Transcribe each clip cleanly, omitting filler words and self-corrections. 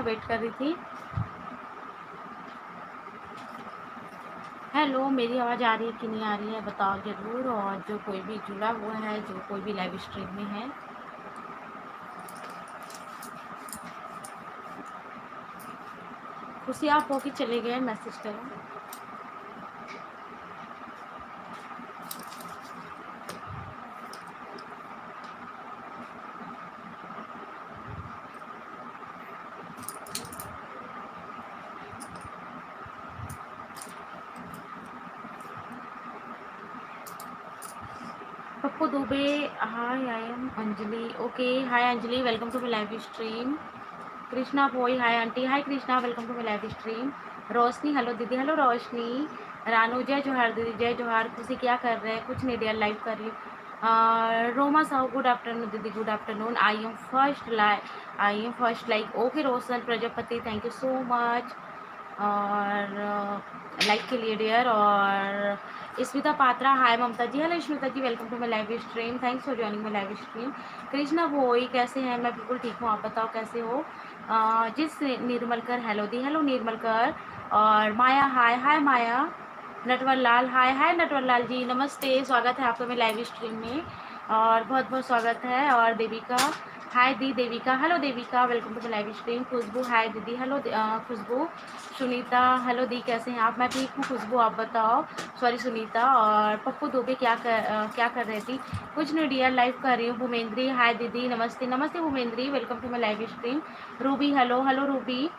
Wait कर रही थी। हेलो, मेरी आवाज़ आ रही है कि नहीं आ रही है बताओ ज़रूर। और जो कोई भी जुड़ा हुआ है, जो कोई भी लाइव स्ट्रीम में है, खुशी आप हो कि चले गए, मैसेज करो। Pappu Dubey, hi I am Anjali. Okay, hi Anjali, welcome to my live stream. Krishna Bhoi, hi aunty. Hi Krishna, welcome to my live stream. Roshni, hello दीदी। हेलो रोशनी। रानू, जय जोहार दीदी, जय जोहार। खुशी क्या कर रहे हैं? कुछ नहीं, रियल लाइव कर रही हूँ। रोमा साहू, गुड आफ्टरनून दीदी, good afternoon. I am first like. Okay Roshan Prajapati, thank you so much और लाइक के लिए डियर। और Smita Patra, hi Mamta ji. Hello Smita ji, welcome to my live stream, thanks for joining my live stream. Krishna Bhoi, कैसे हैं? मैं बिल्कुल ठीक हूँ, आप बताओ कैसे हो? जिस निर्मलकर, हेलो दी, हेलो निर्मलकर। और माया, हाय हाय माया। नटवर लाल, हाय हाय नटवर लाल जी, नमस्ते, स्वागत है आपका मेरे लाइव स्ट्रीम में और बहुत बहुत स्वागत है। और देविका, हाय दी Devika, hello Devika, welcome to the live stream. Khushbu, hi दीदी, हेलो खुशबू। सुनीता, हेलो दी, कैसे हैं आप? मैं ठीक हूँ खुशबू, आप बताओ। सॉरी सुनीता। और पप्पू दुबे, क्या कर रही थी? कुछ नहीं डियर, लाइव कर रही हूँ। भूमेंद्री, हाय दीदी, नमस्ते नमस्ते Bhumendri, welcome to my live stream. Ruby, hello hello Ruby.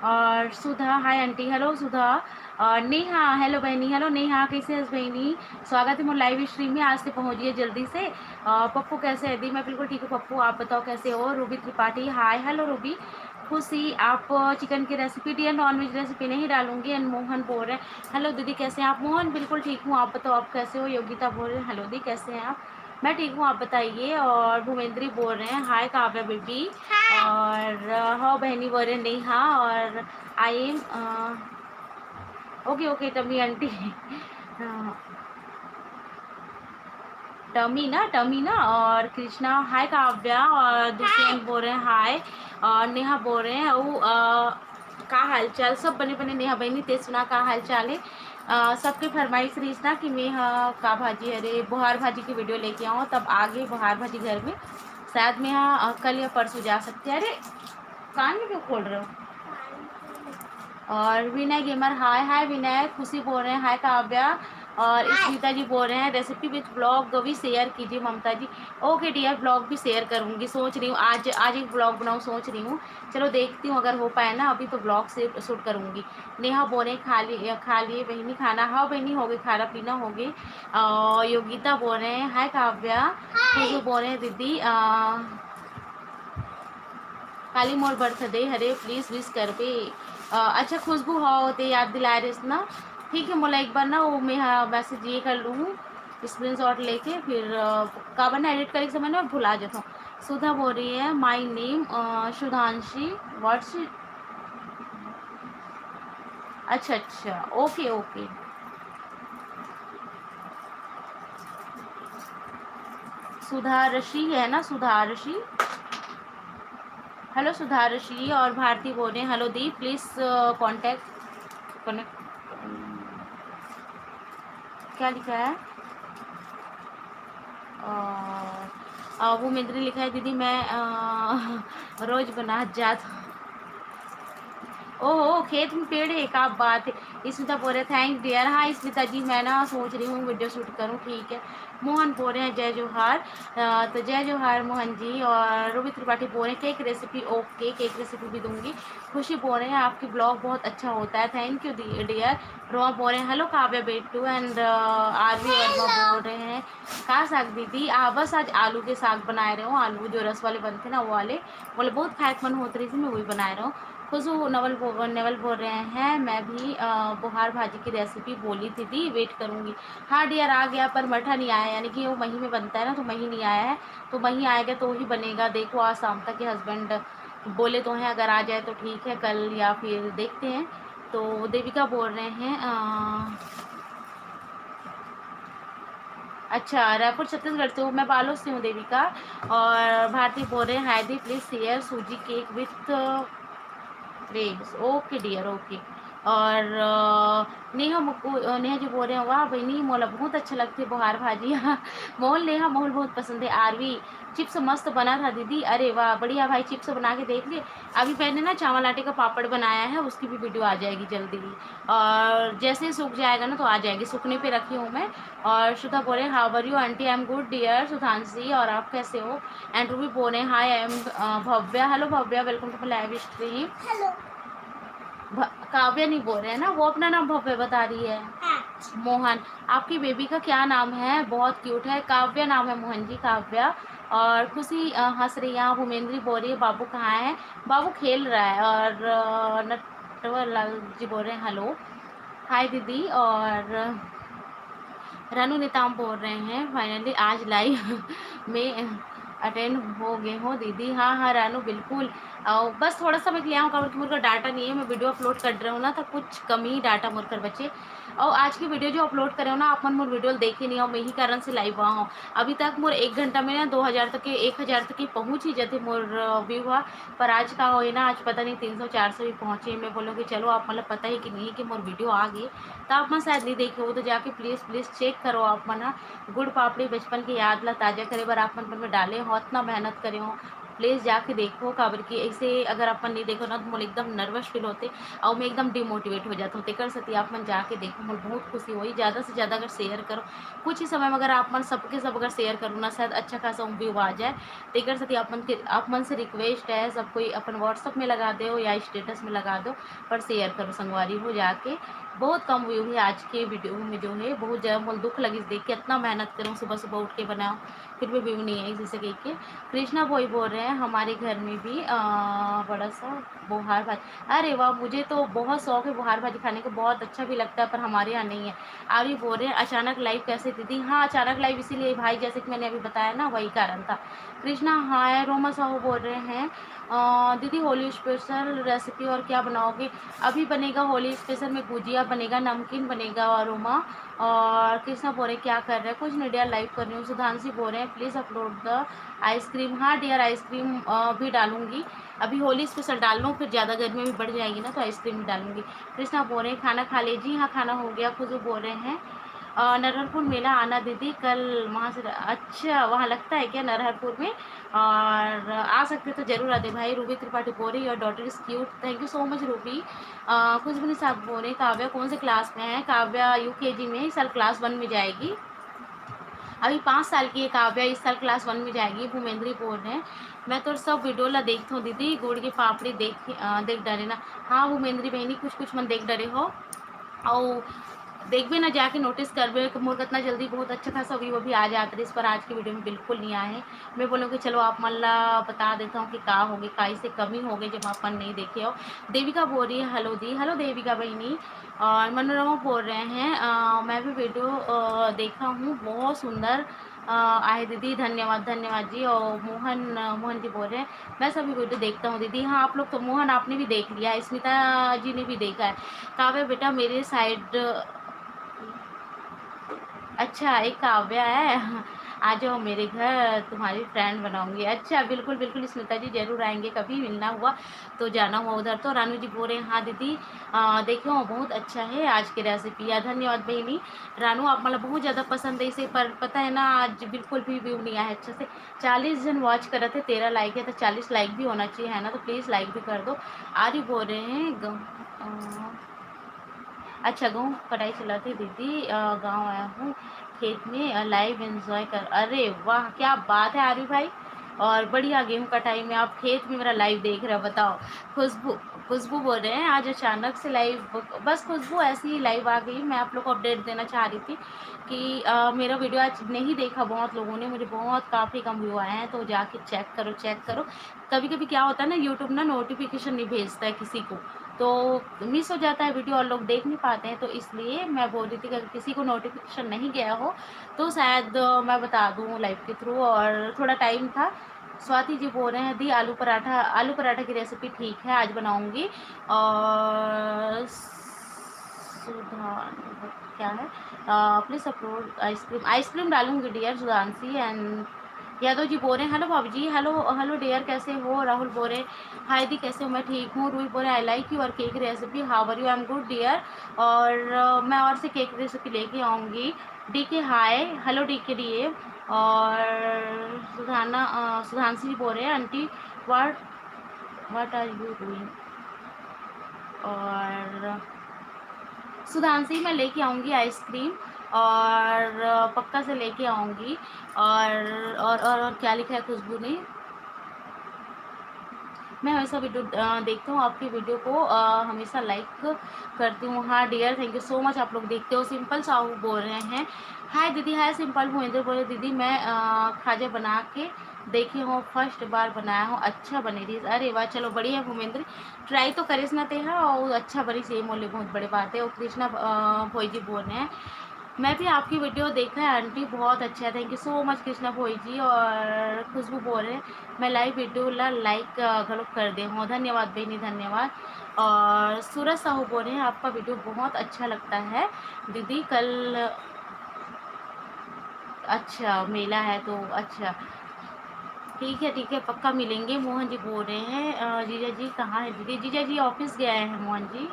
और Sudha, hi aunty, hello Sudha. और नेहा, हेलो बहनी, हेलो नेहा, कैसे है बहनी? स्वागत है मोर लाइव स्ट्रीम में, आज से पहुंचिए जल्दी से। पप्पू कैसे है दी? मैं बिल्कुल ठीक हूँ पप्पू, आप बताओ कैसे हो? Ruby Tripathi, hi hello Ruby. खुशी, आप चिकन की रेसिपी दी, नॉन वेज रेसिपी नहीं डालूंगी। एंड मोहन बोल रहे हैं हेलो दीदी, कैसे हैं आप? मोहन, बिल्कुल ठीक हूँ, आप बताओ आप कैसे हो? योगिता बोल रहे हैं हेलो दी, कैसे हैं आप? मैं ठीक हूँ, आप बताइए। और भूमेंद्री बोल रहे हैं हाय काव्या बेबी। और हाँ बहनी बोल रहे हैं नेहा। और I am okay okay tummy aunty. Tummy ना। और कृष्णा, हाय काव्या। और दुष्यंत बोल रहे हैं हाय। और नेहा बोल रहे हैं वो का हाल चाल? सब बने बने नेहा बहनी ते सुना का हाल चाल है? सबके फरमाइश रही ना कि मैं का भाजी, अरे बुहार भाजी की वीडियो लेके आऊँ, तब आगे बुहार भाजी घर में शायद मैं कल या परसों जा सकती है। अरे कान में क्यों खोल रहे हो? और विनय गेमर, हाय हाय विनय। खुशी बोल रहे हैं हाय काव्या। और स्मिता जी बोल रहे हैं रेसिपी विथ ब्लॉग भी शेयर कीजिए ममता जी। ओके डियर, ब्लॉग भी शेयर करूंगी, सोच रही हूँ आज आज एक ब्लॉग बनाऊँ सोच रही हूँ। चलो देखती हूँ अगर हो पाए ना, अभी तो ब्लॉग से शूट करूंगी। नेहा बोल रहे खा लिए बहनी खाना? हाँ बहनी हो गई, खाना पीना हो गई। योगिता बोल रहे हैं हाय काव्या। खुशबू बोल रहे हैं दीदी काली मोर बर्थडे हरे प्लीज़ विश कर पे। अच्छा खुशबू हाँ होते याद दिला रहे ना। ठीक है मोला एक बार ना वो मैं मैसेज ये कर लूँ, स्क्रीन शॉट लेके फिर काबर ना एडिट करे समय ना मैं भुला जाता हूँ। सुधा बोल रही है माई नेम सुधांशी व्हाट्स। अच्छा अच्छा, ओके ओके। सुधा ऋषि है ना, सुधा ऋषि। हेलो सुधा ऋषि। और भारती बोल रहे हैं hello the, please contact connect. क्या लिखा है? वो मिंद्री लिखा है दीदी मैं रोज बना जाता। ओहो खेत में पेड़ है, एक आप बात है। स्मिता बोल रहे थैंक डियर। हाँ स्मिता जी, मैं ना सोच रही हूँ वीडियो शूट करूँ, ठीक है। मोहन बोल रहे हैं जय जोहार। तो जय जोहार मोहन जी। और रूबी त्रिपाठी बोल रहे हैं cake recipe, okay cake recipe भी दूंगी। खुशी बोल रहे हैं आपकी ब्लॉग बहुत अच्छा होता है, थैंक यू डियर। रोमा बोल रहे हैं हेलो काव्या बेटू। एंड आरवी वर्मा बोल रहे हैं कहाँ साग दीदी? बस आज आलू के साग बनाए रहे हो, आलू जो रस वाले बनते ना वो वाले, बोले बहुत खायक मन होती रही थी, मैं वही बनाए रहा हूँ। खुशबू नवल बोल रहे हैं मैं भी बुहार भाजी की रेसिपी बोली थी दी, वेट करूँगी। हाँ डियर आ गया, पर मठा नहीं आया, यानी कि वो मही में बनता है ना, तो मही नहीं आया है। तो मही आएगा तो ही बनेगा, देखो आज शाम तक के हस्बैंड बोले तो हैं, अगर आ जाए तो ठीक है, कल या फिर देखते हैं। तो देविका बोल रहे हैं अच्छा रायपुर छत्तीसगढ़ से हूँ, मैं बालों से हूँ देविका। और भारती बोल रहे हैं हाय दी please share suji cake with please. Okay dear, okay. और नेहा मुक्कू नेहा जी बोल रहे हैं वाह बहनी मोला बहुत अच्छा लगते बुहार भाजी मोल नेहा मोल बहुत पसंद है। आरवी चिप्स मस्त बना था दीदी, अरे वाह बढ़िया भाई, चिप्स बना के देख लिए। अभी मैंने ना चावल आटे का पापड़ बनाया है, उसकी भी वीडियो आ जाएगी जल्दी ही। और जैसे ही सूख जाएगा ना तो आ जाएगी, सूखने पे रखी हूँ मैं। और श्रुता बोले how are you aunty, I am good dear Sudhanshi, और आप कैसे हो। एंड रूबी बोले hi I am Bhavya, hello Bhavya, welcome to my live stream. Kavya नहीं बोल रहे हैं ना, वो अपना नाम भव्य बता रही है। मोहन, आपकी बेबी का क्या नाम है, बहुत क्यूट है, काव्या नाम है मोहन जी, काव्या। और खुशी हंस रही है। भूमेंद्री बोल रही है बाबू कहाँ है, बाबू खेल रहा है। और नटवर लाल जी बोल रहे हैं हेलो हाय दीदी। और रानू नेताम बोल रहे हैं फाइनली आज लाइव में अटेंड हो गए हो दीदी। हाँ हाँ रानू बिल्कुल। बस थोड़ा सा मैं लिया हूँ कवर कि मुझे डाटा नहीं है, मैं वीडियो अपलोड कर रहा हूँ ना, तो कुछ कमी डाटा मुझ कर बचे। और आज की वीडियो जो अपलोड करे हो ना आप मन मोर वीडियो देखे नहीं हो, मैं ही कारण से लाइव हुआ हूँ। अभी तक मोर 1 घंटा में ना 2000 तक के 1000 तक की पहुँच ही जाते मोर व्यू हुआ। पर आज का हो ना, आज पता नहीं 300-400 भी पहुँचे। मैं बोलूँगी चलो आप मतलब पता ही कि नहीं कि मोर वीडियो आ गई, तो आप मैं शायद नहीं देखे हो तो जाके प्लीज़ प्लीज़ चेक करो। आप मना गुड़ पापड़ी बचपन की याद ला ताज़ा करे बार आप मन में डाले हो, इतना मेहनत करे हो, प्लीज़ जाके देखो। काबर की ऐसे अगर अपन नहीं देखो ना तो मुझे एकदम नर्वस फील होते और मैं एकदम डिमोटिवेट हो जाता हूँ। तेकर सती आप मन जाके देखो, मुझे बहुत खुशी हुई। ज़्यादा से ज़्यादा अगर शेयर करो, कुछ ही समय में अगर आप मन सबके सब अगर शेयर करो ना, शायद अच्छा खासा व्यू आ जाए। तेकर सती आप मन से रिक्वेस्ट है सब कोई अपन व्हाट्सअप में लगा दो या स्टेटस में लगा दो, पर शेयर करो संगवारी हो जाके। बहुत कम व्यू है आज के वीडियो में जो है, बहुत ज़्यादा मुझे दुख लगी देख के, इतना मेहनत करूँ सुबह सुबह उठ के बनाऊँ फिर भी व्यू नहीं है जिसे कह के। कृष्णा भाई बोल रहे हैं हमारे घर में भी बड़ा सा बुहार भाजी, अरे वाह मुझे तो बहुत शौक है बुहार भाजी खाने का, बहुत अच्छा भी लगता है, पर हमारे यहाँ नहीं है। आर्य बोल रहे हैं अचानक लाइव कैसे दीदी, हाँ अचानक लाइव इसीलिए भाई जैसे कि मैंने अभी बताया ना वही कारण था। कृष्णा हाँ, रोमा साहू बोल रहे हैं दीदी होली स्पेशल रेसिपी और क्या बनाओगे। अभी बनेगा होली स्पेशल में गुजिया बनेगा, नमकीन बनेगा और रोमा। और कृष्णा बोल रहे क्या कर रहे हैं, कुछ नहीं डियर लाइव कर रही हूँ। सुधांशी बोल रहे हैं प्लीज़ अपलोड द आइसक्रीम, हाँ डियर आइसक्रीम भी डालूंगी, अभी होली स्पेशल डाल लूँ फिर ज़्यादा गर्मी भी बढ़ जाएगी ना तो आइसक्रीम भी डालूंगी। कृष्णा बोल रहे हैं खाना खा लीजिए, हाँ खाना हो गया। खुशबू बोल रहे हैं नरहरपुर मेला आना दीदी कल, वहाँ से अच्छा वहाँ लगता है क्या नरहरपुर में, और आ सकते तो जरूर आते भाई। रूबी त्रिपाठी बोल रही your daughter is cute, thank you so much Ruby. Khushbu ने साहब बोल रहे काव्या कौन से क्लास में है, काव्या यूकेजी में, इस साल क्लास 1 में जाएगी, अभी 5 साल की है काव्या, इस साल क्लास 1 में जाएगी। भूमेंद्री बोल रहे हैं मैं तो सब वीडियो ला देखता हूँ दीदी, गुड़ की पापड़ी देख डरे ना। हाँ भूमेंद्री बहनी कुछ कुछ मन देख डरे हो और देख भी ना जाके नोटिस कर भी मोर कितना जल्दी बहुत अच्छा खासा व्यू भी आ जाता है, इस पर आज की वीडियो में बिल्कुल नहीं आए हैं। मैं बोलूँगी चलो आप मल्ला बता देता हूँ कि का हो गई काई से कमी हो गई जब अपन नहीं देखे हो। देविका बोल रही है हेलो दी, हेलो देविका बहनी। और मनोरमा बोल रहे हैं मैं भी वीडियो देखा हूँ बहुत सुंदर आए दीदी, धन्यवाद धन्यवाद जी। और मोहन जी बोल रहे हैं मैं सभी वीडियो देखता हूँ दीदी, हाँ आप लोग तो मोहन आपने भी देख लिया है, स्मिता जी ने भी देखा है। काव्या बेटा मेरे साइड, अच्छा एक काव्या है आ जाओ मेरे घर तुम्हारी फ्रेंड बनाऊंगी। अच्छा बिल्कुल बिल्कुल स्मिता जी जरूर आएंगे, कभी मिलना हुआ तो जाना हुआ उधर। तो रानू जी बोल रहे हैं हाँ दीदी देखो बहुत अच्छा है आज की रेसिपी, या धन्यवाद बहनी। रानू आप मतलब बहुत ज़्यादा पसंद है इसे, पर पता है ना आज बिल्कुल भी व्यू नहीं आया अच्छे से। 40 जन वॉच कर रहे थे, 13 लाइक है तो 40 लाइक भी होना चाहिए है ना, तो प्लीज़ लाइक भी कर दो। आर्य बोल रहे हैं अच्छा गाँव कटाई चलाती दीदी, गाँव आया हूँ खेत में लाइव एंजॉय कर, अरे वाह क्या बात है आर्य भाई, और बढ़िया गेहूँ कटाई में आप खेत में मेरा लाइव देख रहे हो बताओ। खुशबू खुशबू बोल रहे हैं आज अचानक से लाइव, बस खुशबू ऐसी ही लाइव आ गई, मैं आप लोग को अपडेट देना चाह रही थी कि मेरा वीडियो आज नहीं देखा बहुत लोगों ने, मुझे बहुत काफ़ी कम व्यू आए हैं, तो जाके चेक करो चेक करो। कभी कभी क्या होता है ना यूट्यूब ना नोटिफिकेशन नहीं भेजता है किसी को, तो मिस हो जाता है वीडियो और लोग देख नहीं पाते हैं, तो इसलिए मैं बोल रही थी कि अगर किसी को नोटिफिकेशन नहीं गया हो तो शायद मैं बता दूँ लाइव के थ्रू, और थोड़ा टाइम था। स्वाति जी बोल रहे हैं दी आलू पराठा की रेसिपी ठीक है आज बनाऊंगी। और सुधा क्या है प्लीज़ अपलोड आइसक्रीम, आइसक्रीम डालूंगी डियर सुधांशी। एंड यादव जी बोल रहे हैं हेलो भाभी जी, हेलो हेलो डियर कैसे हो। राहुल बोल रहे हैं हाय दी कैसे हो, मैं ठीक हूँ। रूही बोल रहे I like your cake recipe, how are you, I am good dear. और मैं और से केक रेसिपी लेके आऊँगी। डी के हाय, हेलो डी के लिए। और सुधांशी जी बोल रहे हैं aunty what are you doing. और सुधांशी मैं लेके आऊँगी आइसक्रीम, और पक्का से लेके आऊँगी। और क्या लिखा है खुशबू ने, मैं हमेशा वीडियो देखती हूँ आपकी वीडियो को, हमेशा लाइक करती हूँ। हाँ dear thank you so much, आप लोग देखते हो। सिंपल साहू बोल रहे हैं हाय दीदी, हाय सिंपल। भूपेंद्र बोले दीदी मैं खाजा बना के देखी हूँ, फर्स्ट बार बनाया हूँ, अच्छा बने रही। अरे वाह चलो बढ़िया भूपेंद्र, ट्राई तो करिस ना ते है और अच्छा बनी सेम बोले, बहुत बड़ी बात है। और कृष्णा भोई जी बोल रहे हैं मैं भी आपकी वीडियो देखा है आंटी, बहुत अच्छा है, thank you so much Krishna Bhoi ji. और खुशबू बोल रहे हैं मैं लाइव वीडियो लाइक गलत कर दे हूँ, धन्यवाद बहनी धन्यवाद। और सूरज साहू बोल रहे हैं आपका वीडियो बहुत अच्छा लगता है दीदी, कल अच्छा मेला है तो अच्छा ठीक है पक्का मिलेंगे। मोहन जी बोल रहे हैं जीजा जी कहाँ है दीदी, जीजा जी ऑफिस गए हैं, मोहन जी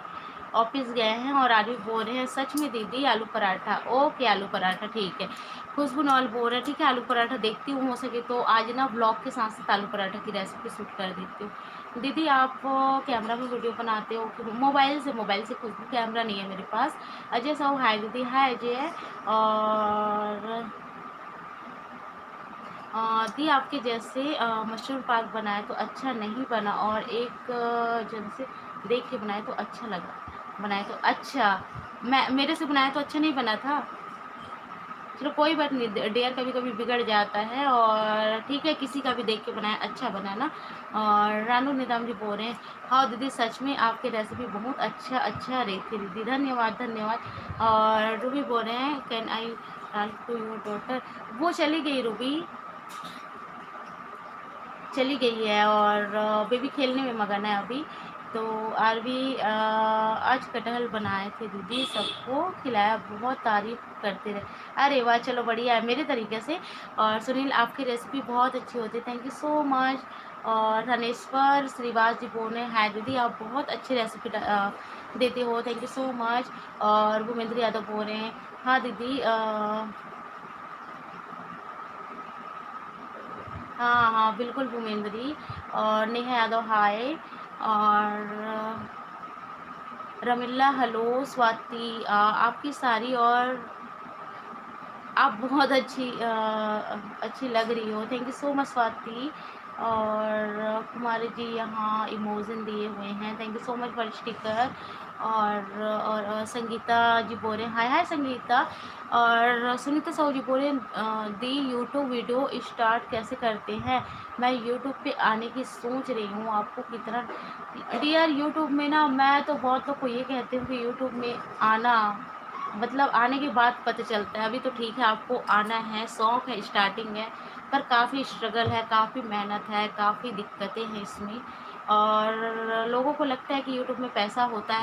ऑफिस गए हैं। और आलू बोल रहे हैं सच में दीदी आलू पराठा, ओके आलू पराठा ठीक है। खुशबू नॉल बोल रहे हैं ठीक है आलू पराठा देखती हूँ, हो सके तो आज ना ब्लॉग के साथ साथ आलू पराठा की रेसिपी शूट कर देती हूँ। दीदी आप कैमरा में वीडियो बनाते हो कि मोबाइल से, मोबाइल से, खुशबू कैमरा नहीं है मेरे पास। अजय साहू हाय दीदी, हाय अजय। और दी आपके जैसे मशरूम पाक बनाए तो अच्छा नहीं बना, और एक जन से देख के बनाए तो अच्छा लगा, बनाए तो अच्छा, मैं मेरे से बनाया तो अच्छा नहीं बना था। चलो कोई बात नहीं डियर, कभी कभी बिगड़ जाता है, और ठीक है किसी का भी देख के बनाया अच्छा बना ना। और रानू निदाम जी बोल रहे हैं हाँ दीदी सच में आपकी रेसिपी बहुत अच्छा अच्छा रही थी दीदी, धन्यवाद धन्यवाद। और रूबी बोल रहे हैं can I talk to your daughter, वो चली गई रूबी, चली गई है और बेबी खेलने में मगन है अभी। तो आरवी आज कटहल बनाए थे दीदी, सबको खिलाया, बहुत तारीफ करते रहे। अरे वाह चलो बढ़िया है मेरे तरीके से। और सुनील आपकी रेसिपी बहुत अच्छी होती है, थैंक यू सो मच। और धनेश्वर श्रीवास जी बोल रहे हैं हाय दीदी आप बहुत अच्छी रेसिपी देते हो, थैंक यू सो मच। और भूपेंद्र यादव बोल रहे हैं हाँ दीदी हाँ हाँ बिल्कुल भूमेंद्री। और नेहा यादव हाय। और रमिल्ला हेलो स्वाति आपकी साड़ी और आप बहुत अच्छी लग रही हो, thank you so much Swati. और कुमारी जी यहाँ इमोजन दिए हुए हैं, thank you so much for sticker. और संगीता जी बोल रहे हैं हाय हाय संगीता। और सुनीता साहू जी बोल रहे हैं दी यूट्यूब वीडियो स्टार्ट कैसे करते हैं, मैं यूट्यूब पे आने की सोच रही हूँ, आपको कितना डियर यूट्यूब में ना, मैं तो बहुत लोग को ये कहती हूँ कि यूट्यूब में आना मतलब आने के बाद पता चलता है, अभी तो ठीक है आपको आना है, शौक़ है, स्टार्टिंग है, पर काफ़ी स्ट्रगल है, काफ़ी मेहनत है, काफ़ी दिक्कतें हैं इसमें। और लोगों को लगता है कि यूट्यूब में पैसा होता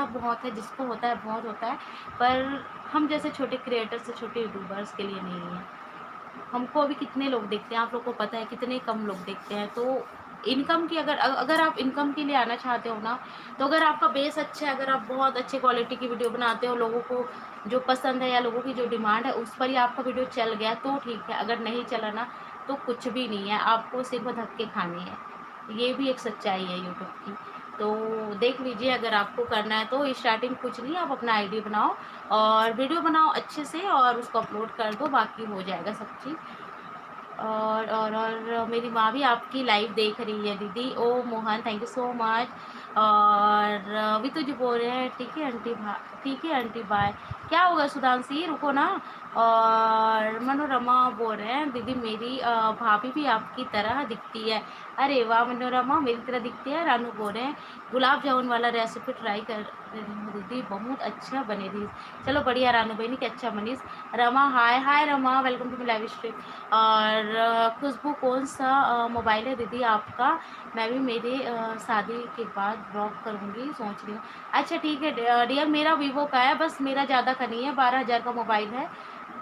बहुत है, जिसको होता है बहुत होता है, पर हम जैसे छोटे क्रिएटर से छोटे यूट्यूबर्स के लिए नहीं है। हमको अभी कितने लोग देखते हैं आप लोग को पता है, कितने कम लोग देखते हैं। तो इनकम की अगर अगर आप इनकम के लिए आना चाहते हो ना, तो अगर आपका बेस अच्छा है, अगर आप बहुत अच्छे क्वालिटी की वीडियो बनाते हो, लोगों को जो पसंद है या लोगों की जो डिमांड है उस पर ही आपका वीडियो चल गया तो ठीक है, अगर नहीं चला ना तो कुछ भी नहीं है, आपको सिर्फ धक्के खाने हैं। ये भी एक सच्चाई है यूट्यूब की। तो देख लीजिए अगर आपको करना है तो स्टार्टिंग कुछ नहीं, आप अपना आईडी बनाओ और वीडियो बनाओ अच्छे से और उसको अपलोड कर दो, बाकी हो जाएगा सब चीज़। और मेरी माँ भी आपकी लाइव देख रही है दीदी, ओ Mohan thank you so much. और अभी तो जो बोल रहे हैं ठीक है आंटी ठीक है आंटी बाय, क्या होगा सुधांशी रुको ना। और मनोरमा बोल रहे हैं दीदी मेरी भाभी भी आपकी तरह दिखती है, अरे वाह मनोरमा मेरी तरह दिखती है। रानू बोल रहे हैं गुलाब जामुन वाला रेसिपी ट्राई कर रही हूँ दीदी, बहुत अच्छा बने दी। चलो बढ़िया रानू बहनी कि अच्छा बनीस। Rama hi hi Rama welcome to my live stream. और खुशबू कौन सा मोबाइल है दीदी आपका, मैं भी मेरे शादी के बाद ब्लॉग करूँगी सोच रही हूँ। अच्छा ठीक है डियर, मेरा वीवो का है, बस मेरा ज़्यादा का नहीं है, 12,000 का मोबाइल है।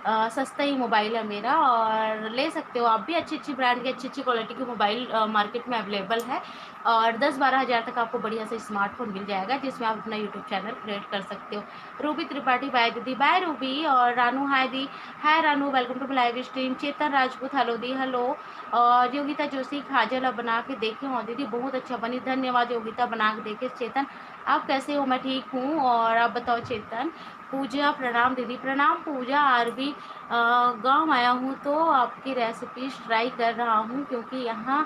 सस्ता ही मोबाइल है मेरा, और ले सकते हो आप भी। अच्छी ब्रांड की अच्छी क्वालिटी की मोबाइल मार्केट में अवेलेबल है, और 10-12 हज़ार तक आपको बढ़िया से स्मार्टफोन मिल जाएगा, जिसमें आप अपना यूट्यूब चैनल क्रिएट कर सकते हो। रूबी त्रिपाठी, बाय दीदी, बाय रूबी। और रानू, हाय दी, hi Ranu, welcome to live stream. Chetan Rajput, hello दी, हेलो। और योगिता जोशी, खाजल अब बना के देखे हो दीदी, बहुत अच्छा बनी, धन्यवाद योगिता, बना के देखे। चेतन, आप कैसे हो? मैं ठीक हूँ, और आप बताओ चेतन। पूजा, प्रणाम दीदी, प्रणाम पूजा। आरबी, गांव आया हूँ तो आपकी रेसिपीज ट्राई कर रहा हूँ, क्योंकि यहाँ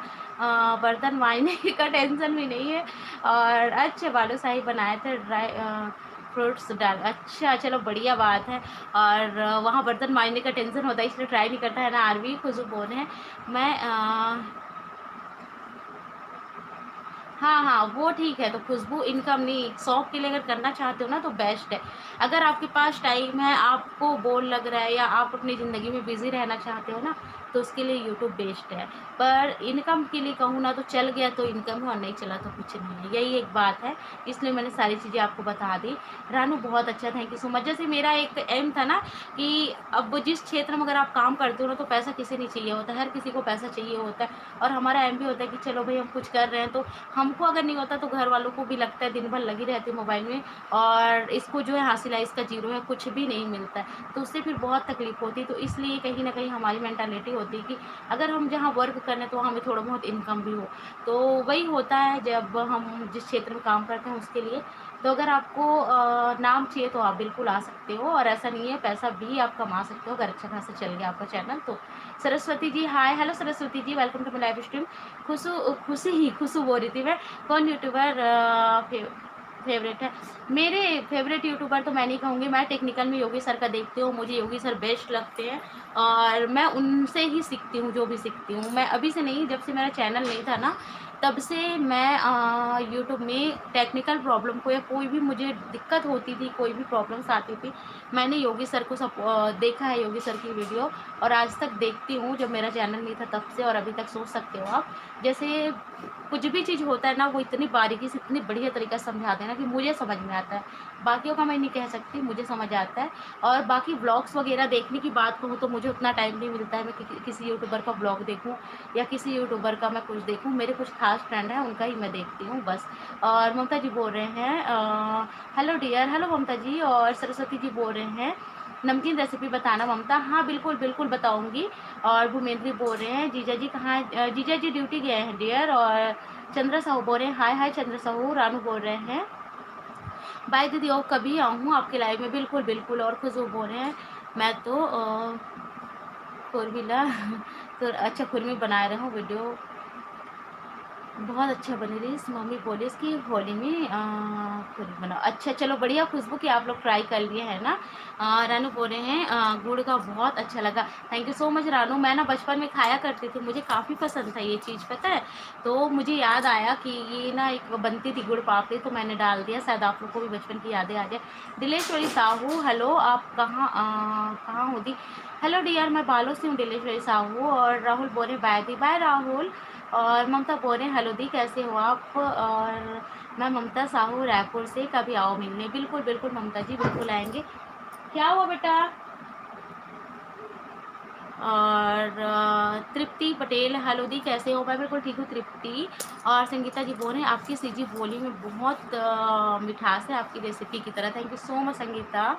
बर्तन मांजने का टेंशन भी नहीं है, और अच्छे बालूशाही बनाए थे, ड्राई फ्रूट्स डाल। अच्छा, चलो बढ़िया बात है। और वहाँ बर्तन मांजने का टेंशन होता है, इसलिए ट्राई नहीं करता है ना। आरबी, खुशबू बोल है। मैं हाँ हाँ, वो ठीक है। तो खुशबू इनकम नहीं, शौक के लिए अगर करना चाहते हो ना तो बेस्ट है। अगर आपके पास टाइम है, आपको बोर लग रहा है, या आप अपनी ज़िंदगी में बिज़ी रहना चाहते हो ना, तो उसके लिए यूट्यूब बेस्ट है। पर इनकम के लिए कहूँ ना, तो चल गया तो इनकम है, और नहीं चला तो कुछ नहीं है, यही एक बात है। इसलिए मैंने सारी चीज़ें आपको बता दी। रानू, बहुत अच्छा, थैंक यू सो मच। जैसे मेरा एक एम था ना, कि अब जिस क्षेत्र में अगर आप काम करते हो ना, तो पैसा किसी नहीं चाहिए होता, हर किसी को पैसा चाहिए होता है। और हमारा एम भी होता है कि चलो भाई हम कुछ कर रहे हैं, तो हमको अगर नहीं होता तो घर वालों को भी लगता है, दिन भर लगी रहती है मोबाइल में, और इसको जो है हासिल है, इसका जीरो है, कुछ भी नहीं मिलता है, तो उससे फिर बहुत तकलीफ होती है। तो इसलिए कहीं ना कहीं हमारी मेंटालिटी होती है कि अगर हम जहाँ वर्क कर रहे हैं तो हमें थोड़ा बहुत इनकम भी हो। तो वही होता है जब हम जिस क्षेत्र में काम करते हैं उसके लिए। तो अगर आपको नाम चाहिए तो आप बिल्कुल आ सकते हो, और ऐसा नहीं है, पैसा भी आप कमा सकते हो अगर अच्छा खासा चल गया आपका चैनल तो। Saraswati ji, hi, hello Saraswati ji, welcome to my live stream. Khushu बोल रही थी मैं। कौन यूट्यूबर फेवरेट है? मेरे फेवरेट यूट्यूबर तो मैं नहीं कहूँगी, मैं टेक्निकल में योगी सर का देखती हूँ, मुझे योगी सर बेस्ट लगते हैं, और मैं उनसे ही सीखती हूँ जो भी सीखती हूँ। मैं अभी से नहीं, जब से मेरा चैनल नहीं था ना, तब से मैं यूट्यूब में टेक्निकल प्रॉब्लम को, या कोई भी मुझे दिक्कत होती थी, कोई भी प्रॉब्लम्स आती थी, मैंने योगी सर को सब देखा है, योगी सर की वीडियो, और आज तक देखती हूँ, जब मेरा चैनल नहीं था तब से, और अभी तक सोच सकते हो आप। जैसे कुछ भी चीज़ होता है ना, वो इतनी बारीकी से, इतनी बढ़िया तरीके से समझाते हैं ना, कि मुझे समझ में आता है। बाकियों का मैं नहीं कह सकती, मुझे समझ आता है। और बाकी व्लॉग्स वगैरह देखने की बात कहूँ तो मुझे उतना टाइम नहीं मिलता है मैं किसी यूट्यूबर का व्लॉग देखूँ, या किसी यूट्यूबर का मैं कुछ देखूँ। मेरे कुछ खास फ्रेंड हैं, उनका ही मैं देखती हूँ बस। और ममता जी बोल रहे हैं हेलो डियर, हेलो ममता जी। और सरस्वती जी बोल रहे हैं नमकीन रेसिपी बताना ममता। हाँ बिल्कुल बिल्कुल बताऊँगी। और भूमेंद्री बोल रहे हैं जीजा जी कहाँ जीजा जी ड्यूटी गए हैं डियर। और चंद्र साहू बोल रहे हैं हाय हाय चंद्र साहू। रानू बोल रहे हैं बाय दीदी, और कभी आऊँ आपके लाइव में? बिल्कुल बिल्कुल। और खुशबू बोल रहे हैं मैं तो फोर व्हीलर तो अच्छा खुरमी बना रहा हूँ वीडियो, बहुत अच्छा बनी रही। मम्मी बोली इसकी होली में खुद बनाओ। अच्छा चलो बढ़िया खुशबू कि आप लोग ट्राई कर लिए हैं ना। रानू बोल रहे हैं गुड़ का बहुत अच्छा लगा। Thank you so much Ranu. मैं ना बचपन में खाया करती थी, मुझे काफ़ी पसंद था ये चीज़, पता है। तो मुझे याद आया कि ये ना एक बनती थी गुड़ पापड़ी, तो मैंने डाल दिया, शायद आप लोग को भी बचपन की यादें आ जाए। दिलेश्वरी साहू, हेलो, आप कहाँ हो दी? हेलो डियर, मैं बालों से हूँ दिलेश्वरी साहू। और राहुल बोले बाय दी, बाय राहुल। और ममता बोल रहे हैं हेलो दी, कैसे हो आप? और मैं ममता साहू रायपुर से, कभी आओ मिलने। बिल्कुल बिल्कुल ममता जी, बिल्कुल आएंगे। क्या हुआ बेटा? और तृप्ति पटेल, हेलो दी, कैसे हो? मैं बिल्कुल ठीक हूँ तृप्ति। और संगीता जी बोल रहे हैं आपकी सीजी बोली में बहुत मिठास है आपकी रेसिपी की तरह। Thank you so much Sangeeta.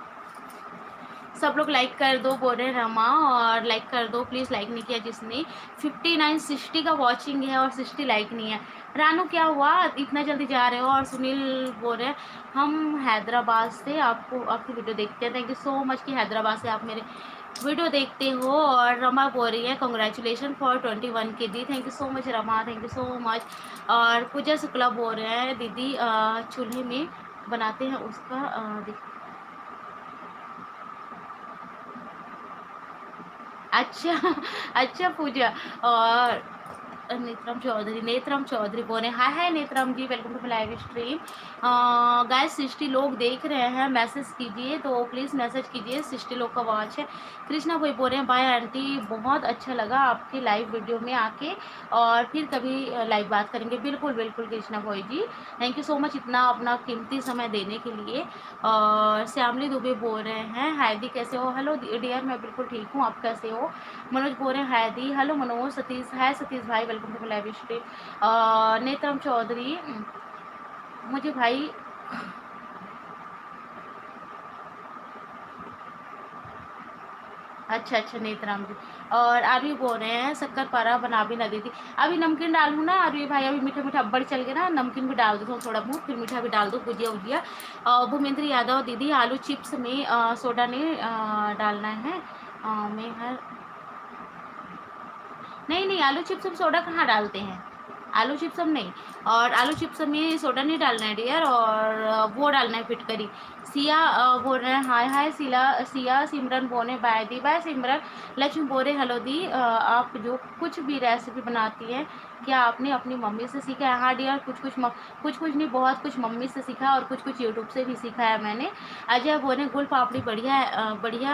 सब लोग लाइक कर दो बोल रहे हैं रमा, और लाइक कर दो प्लीज़। लाइक नहीं किया जिसने। 59 60 का वॉचिंग है और 60 लाइक नहीं है। रानू क्या हुआ, इतना जल्दी जा रहे हो? और सुनील बोल रहे हैं हम हैदराबाद से आपको आपकी वीडियो देखते हैं। थैंक यू सो मच कि हैदराबाद से आप मेरे वीडियो देखते हो। और रमा बोल रही है कॉन्ग्रेचुलेशन फॉर 21 के दी। Thank you so much Rama, thank you so much. और पूजा शुक्ला बोल रहे हैं दीदी चूल्हे में बनाते हैं उसका अच्छा अच्छा पूजा। और नेत्रम चौधरी बोल रहे हैं, hi hi Netram ji, welcome to live stream. Guys 60 लोग देख रहे हैं, मैसेज कीजिए, तो प्लीज़ मैसेज कीजिए, 60 लोग का वॉच है। कृष्णा भाई बोल रहे हैं, बाय आंटी, बहुत अच्छा लगा आपकी लाइव वीडियो में आके, और फिर कभी लाइव बात करेंगे। बिल्कुल बिल्कुल कृष्णा भाई जी, थैंक यू सो मच इतना अपना कीमती समय देने के लिए। और श्यामली दुबे बोल रहे हैं, हाय दी कैसे हो? हेलो डियर, मैं बिल्कुल ठीक हूँ, आप कैसे हो? मनोज बोल रहे हैं, हाय दी, हेलो मनोज। सतीश, हाय सतीश भाई, welcome to live stream. Netram Chaudhary, मुझे भाई अच्छा अच्छा नेत्राम जी। और आरवी बोल रहे हैं, शक्कर पारा बना भी ना दीदी, अभी नमकीन डालूँ ना आरवी भाई, अभी मीठा मीठा अब्बड़ चल गया ना, नमकीन भी डाल दो थोड़ा बहुत, फिर मीठा भी डाल दो, भुजिया उजिया। भूपेंद्र यादव दीदी, आलू चिप्स में सोडा नहीं डालना है। मैं हर नहीं नहीं, आलू चिप्स में सोडा कहाँ डालते हैं, आलू चिप्स हम नहीं, और आलू चिप्स में सोडा नहीं डालना है डियर, और वो डालना है फिटकरी। सिया बोल रहे हैं, हाय हाय सिया। सिमरन बोले, बाय दी, बाय सिमरन। लक्ष्मी बोल रहे, हेलो दी, आप जो कुछ भी रेसिपी बनाती हैं, क्या आपने अपनी मम्मी से सीखा है? हाँ डियर, कुछ कुछ नहीं, बहुत कुछ मम्मी से सीखा, और कुछ यूट्यूब से भी सीखा है मैंने। अजय बोले, गुल पापड़ी बढ़िया है, बढ़िया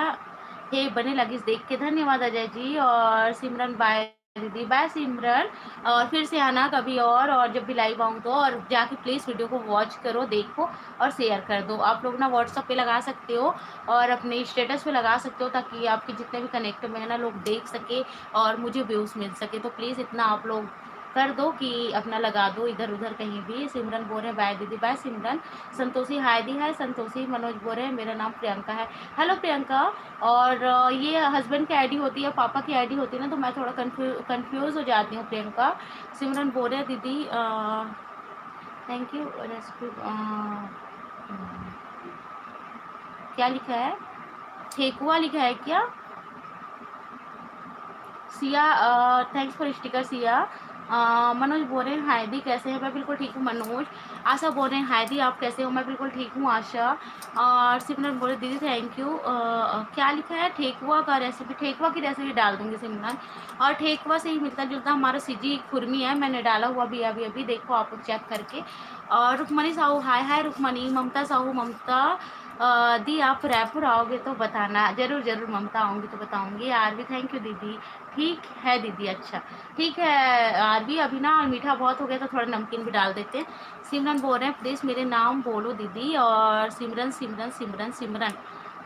है बने लगी देख के, धन्यवाद अजय जी। और सिमरन, बाय दीदी, बाय सिमरन। और फिर से आना कभी, और जब भी लाइव आऊँ तो, और जाके प्लीज़ वीडियो को वॉच करो, देखो और शेयर कर दो। आप लोग ना व्हाट्सअप पे लगा सकते हो, और अपने स्टेटस पे लगा सकते हो, ताकि आपके जितने भी कनेक्ट में है ना लोग देख सके, और मुझे व्यूज़ मिल सके। तो प्लीज़ इतना आप लोग कर दो कि अपना लगा दो इधर उधर कहीं भी। सिमरन बोल रहे हैं, बाय दीदी, बाय सिमरन। संतोषी, हाय दी, हाय संतोषी। मनोज बोल रहे हैं, मेरा नाम प्रियंका है, हेलो प्रियंका। और ये हस्बैंड की आईडी होती है, पापा की आईडी होती है ना, तो मैं थोड़ा कंफ्यूज हो जाती हूँ प्रियंका। सिमरन बोल रहे हैं, दीदी थैंक यू रेसिपी, क्या लिखा है, ठेकुआ लिखा है क्या? Siya, thanks for sticker Siya. Manoj बोल रहे हैं, हाय दी कैसे हैं? मैं बिल्कुल ठीक हूँ मनोज। आशा बोल रहे हैं, हाय दी आप कैसे हो? मैं बिल्कुल ठीक हूँ आशा। और सिमरन बोल रहे, दीदी थैंक यू। क्या लिखा है, ठेकुआ का रेसिपी, ठेकुआ की रेसिपी डाल दूँगी सिमरन। और ठेकुआ से ही मिलता जुलता हमारा सिजी खुरमी है, मैंने डाला हुआ भी अभी अभी, देखो आप चेक करके। और रुकमणी साहू, हाय हाय रुकमणी। ममता साहू, ममता दी आप रायपुर आओगे तो बताना, ज़रूर ज़रूर ममता, आऊँगी तो बताऊँगी। आरवी, थैंक यू दीदी, ठीक है दीदी, अच्छा ठीक है आरवी। अभी ना मीठा बहुत हो गया, तो थोड़ा नमकीन भी डाल देते हैं। सिमरन बोल रहे हैं, प्लीज़ मेरे नाम बोलो दीदी। और सिमरन सिमरन सिमरन सिमरन,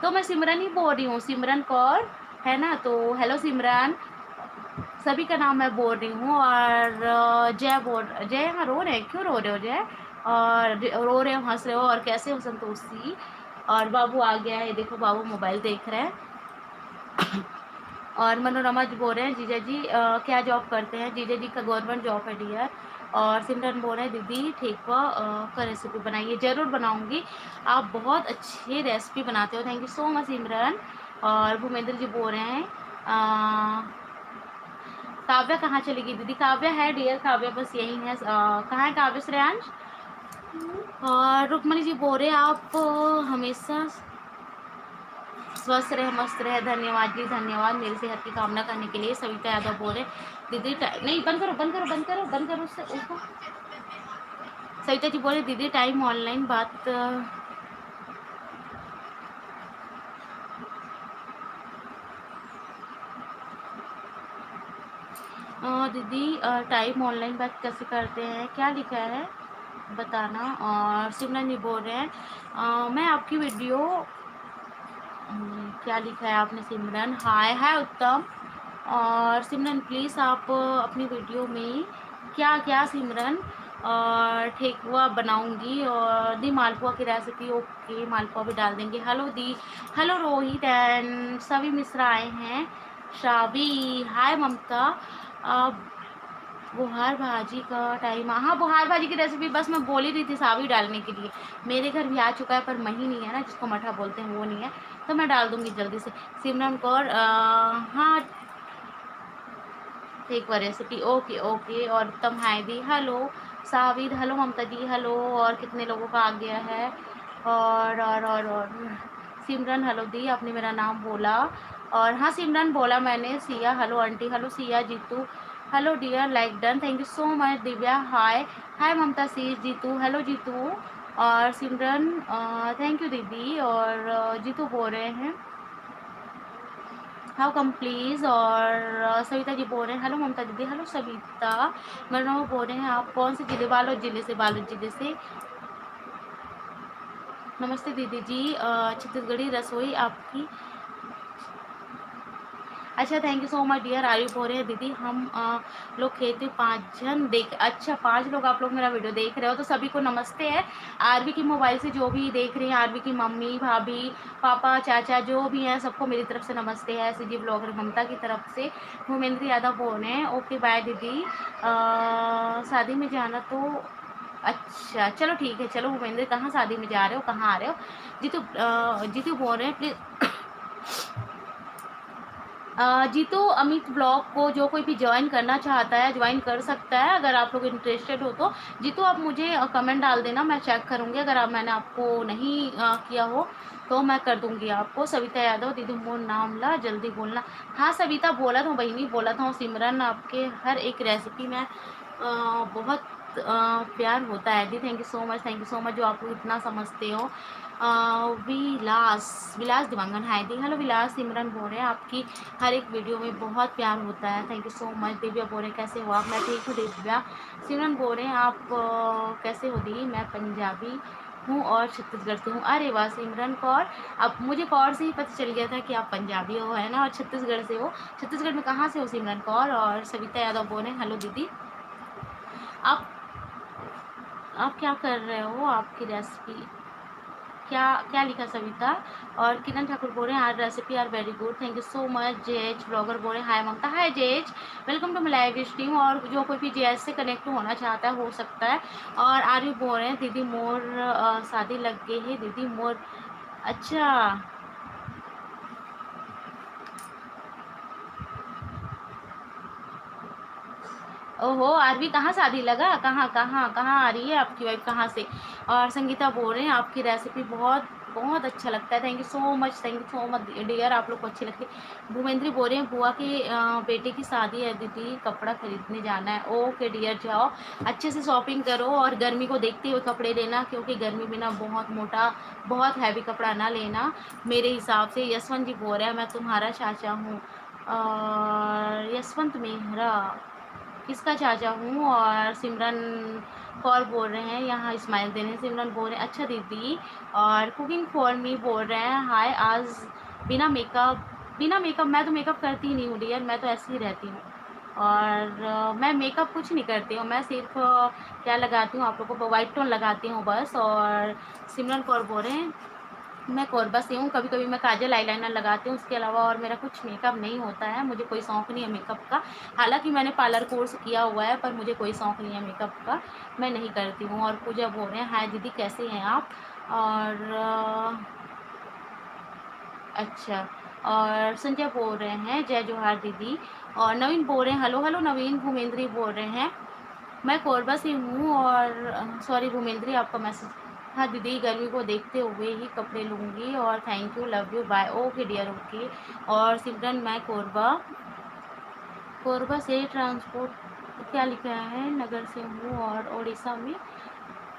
तो मैं सिमरन ही बोल रही हूँ, सिमरन कौर है ना, तो हेलो सिमरन, सभी का नाम मैं बोल रही हूँ। और जय यहाँ रो रहे हैं, क्यों रो रहे हो जय? और रो रहे हो, हंस रहे हो, और कैसे हो संतोषी? और बाबू आ गया है, देखो बाबू मोबाइल देख रहे हैं। और मनोरमा जी बोल रहे हैं, जीजा जी क्या जॉब करते हैं? जीजा जी का गवर्नमेंट जॉब है डियर। और सिमरन बोल रहे हैं, दीदी ठेकुआ का रेसिपी बनाइए, ज़रूर बनाऊंगी, आप बहुत अच्छी रेसिपी बनाते हो, थैंक यू सो मच सिमरन। और भूपेंद्र जी बोल रहे हैं, काव्या कहाँ चलेगी दीदी? काव्या है डियर, काव्या बस यही है। कहाँ है काव्या? श्रेयांश। और रुक्मणी जी बोल रहे हैं, आप हमेशा स्वस्थ रहे, मस्त रहे, धन्यवाद जी धन्यवाद, मेरी सेहत की कामना करने के लिए। सविता यादव बोले, दीदी नहीं, बंद करो बंद करो बंद करो बंद करो उसको। सविता जी बोले, दीदी टाइम ऑनलाइन बात दीदी टाइम ऑनलाइन बात कैसे करते हैं, क्या लिखा है बताना। और सिमरन जी बोल रहे हैं, मैं आपकी वीडियो क्या लिखा है आपने सिमरन? हाय हाय उत्तम। और सिमरन प्लीज़ आप अपनी वीडियो में क्या क्या सिमरन, और ठेकुआ बनाऊंगी, और दी मालपुआ की रेसिपी, ओके मालपुआ भी डाल देंगे। हेलो दी, हेलो रोहित एंड सभी मिश्रा आए हैं। शावी, हाय ममता। बुहार भाजी का टाइम, हाँ बुहार भाजी की रेसिपी बस मैं बोल ही रही थी सावी डालने के लिए, मेरे घर भी आ चुका है, पर मही नहीं है ना, जिसको मठा बोलते हैं वो नहीं है, तो मैं डाल दूंगी जल्दी से। सिमरन कौर, हाँ ठीक है रेसिपी, ओके ओके। और उत्तम, हाय दी, हेलो साविद, हेलो ममता जी, हेलो। और कितने लोगों का आ गया है? और सिमरन, हेलो दी, आपने मेरा नाम बोला। और हाँ सिमरन बोला मैंने। Siya, hello aunty, hello Siya, Jitu, hello dear, like done, thank you so much Divya. Hi hi Mamta सी, जीतू, हेलो जीतू। और सिमरन, थैंक यू दीदी। और जीतू बोल रहे हैं हाउ कम प्लीज़। और सविता जी बोल रहे हैं हेलो ममता दीदी। हेलो सविता। मरनो बोल रहे हैं आप कौन से जिले? बालोद जिले से, बालोद जिले से। नमस्ते दीदी जी। छत्तीसगढ़ी रसोई आपकी। अच्छा, thank you so much dear. Ayu बोल रहे हैं दीदी हम लोग खेती 5 जन देख। अच्छा, 5 लोग आप लोग मेरा वीडियो देख रहे हो, तो सभी को नमस्ते है। आरवी की मोबाइल से जो भी देख रहे हैं, आरवी की मम्मी, भाभी, पापा, चाचा जो भी हैं, सबको मेरी तरफ से नमस्ते है। सीजी ब्लॉगर ममता की तरफ से। भूमेंद्र यादव बोल रहे हैं ओके बाय दीदी। शादी में जाना तो अच्छा चलो ठीक है। चलो भूपेंद्र, कहाँ शादी में जा रहे हो, कहाँ आ रहे हो? जीतू जीतू बोल रहे हैं प्लीज़। जीतू अमित ब्लॉग को जो कोई भी ज्वाइन करना चाहता है ज्वाइन कर सकता है, अगर आप लोग इंटरेस्टेड हो तो। जीतू आप मुझे कमेंट डाल देना, मैं चेक करूँगी। अगर आप मैंने आपको नहीं किया हो तो मैं कर दूँगी आपको। सविता यादव दीदी मोर नाम ला जल्दी बोलना। हाँ सविता बोला था, बहनी बोला था। सिमरन आपके हर एक रेसिपी में बहुत प्यार होता है दी। Thank you so much, thank you so much जो आप लोग इतना समझते हो। विलास विलास दिवांगन हाय दी। हेलो विलास। सिमरन बोल रहे हैं आपकी हर एक वीडियो में बहुत प्यार होता है, thank you so much. Divya बोल रहे हैं कैसे हो आप? मैं ठीक हूँ दिव्या। सिमरन बोल रहे हैं आप कैसे हो दी? मैं पंजाबी हूँ और छत्तीसगढ़ से हूँ। अरे वाह सिमरन कौर, अब मुझे कौर से ही पता चल गया था कि आप पंजाबी हो, है ना, और छत्तीसगढ़ से हो। छत्तीसगढ़ में कहाँ से हो सिमरन कौर? और सविता यादव बोल रहे हैं हेलो दीदी। आप आप क्या कर रहे हो? आपकी रेसिपी क्या क्या लिखा सविता? और किरण ठाकुर बोल रहे हैं are recipe are very good, thank you so much. JH blogger बोल रहे हैं hi Mamta. Hi JH, welcome to my live stream. और जो कोई भी जेएच से कनेक्ट होना चाहता है हो सकता है। और आर यू बोल रहे हैं दीदी मोर शादी लग गई है दीदी मोर। अच्छा ओहो, आरवी कहाँ शादी लगा? कहाँ कहाँ कहाँ आ रही है आपकी वाइफ, कहाँ से? और संगीता बोल रहे हैं आपकी रेसिपी बहुत बहुत अच्छा लगता है, thank you so much, thank you so much dear, आप लोग को अच्छी लगती है। भूमेंद्री बोल रहे हैं बुआ के बेटे की शादी है दीदी, कपड़ा खरीदने जाना है। ओके डियर, जाओ अच्छे से शॉपिंग करो और गर्मी को देखते हुए कपड़े लेना, क्योंकि गर्मी में ना बहुत मोटा बहुत हैवी कपड़ा ना लेना मेरे हिसाब से। यशवंत जी बोल रहे हैं मैं तुम्हारा चाचा हूँ। और यशवंत मेहरा किसका चाचा हूँ। और सिमरन कौर बोल रहे हैं यहाँ स्माइल दे रहे हैं। सिमरन बोल रहे हैं अच्छा दीदी। और कुकिंग फॉर मी बोल रहे हैं हाय आज बिना मेकअप। बिना मेकअप मैं तो मेकअप करती ही नहीं हूँ डियर, मैं तो ऐसी ही रहती हूँ। और मैं मेकअप कुछ नहीं करती हूँ, मैं सिर्फ क्या लगाती हूँ आप लोगों को, वाइट टोन लगाती हूँ बस। और सिमरन कौर बोल रहे हैं मैं कोरबा से हूँ, कभी कभी मैं काजल आईलाइनर लगाती हूँ, उसके अलावा और मेरा कुछ मेकअप नहीं होता है, मुझे कोई शौक़ नहीं है मेकअप का। हालांकि मैंने पार्लर कोर्स किया हुआ है, पर मुझे कोई शौक़ नहीं है मेकअप का, मैं नहीं करती हूँ। और पूजा बोल रहे हैं हाय दीदी कैसे हैं आप? और अच्छा। और संजय बोल रहे हैं जय जोहार दीदी। और नवीन बोल रहे हैं हेलो हेलो नवीन। भूमेंद्री बोल रहे हैं मैं कोरबा से हूँ। और सॉरी भूमेंद्री आपका मैसेज। हाँ दीदी गर्मी को देखते हुए ही कपड़े लूँगी। और thank you love you bye. Okay dear okay. और सिमरन मैं कोरबा कोरबा से ट्रांसपोर्ट क्या लिखा है नगर से हूँ और उड़ीसा में।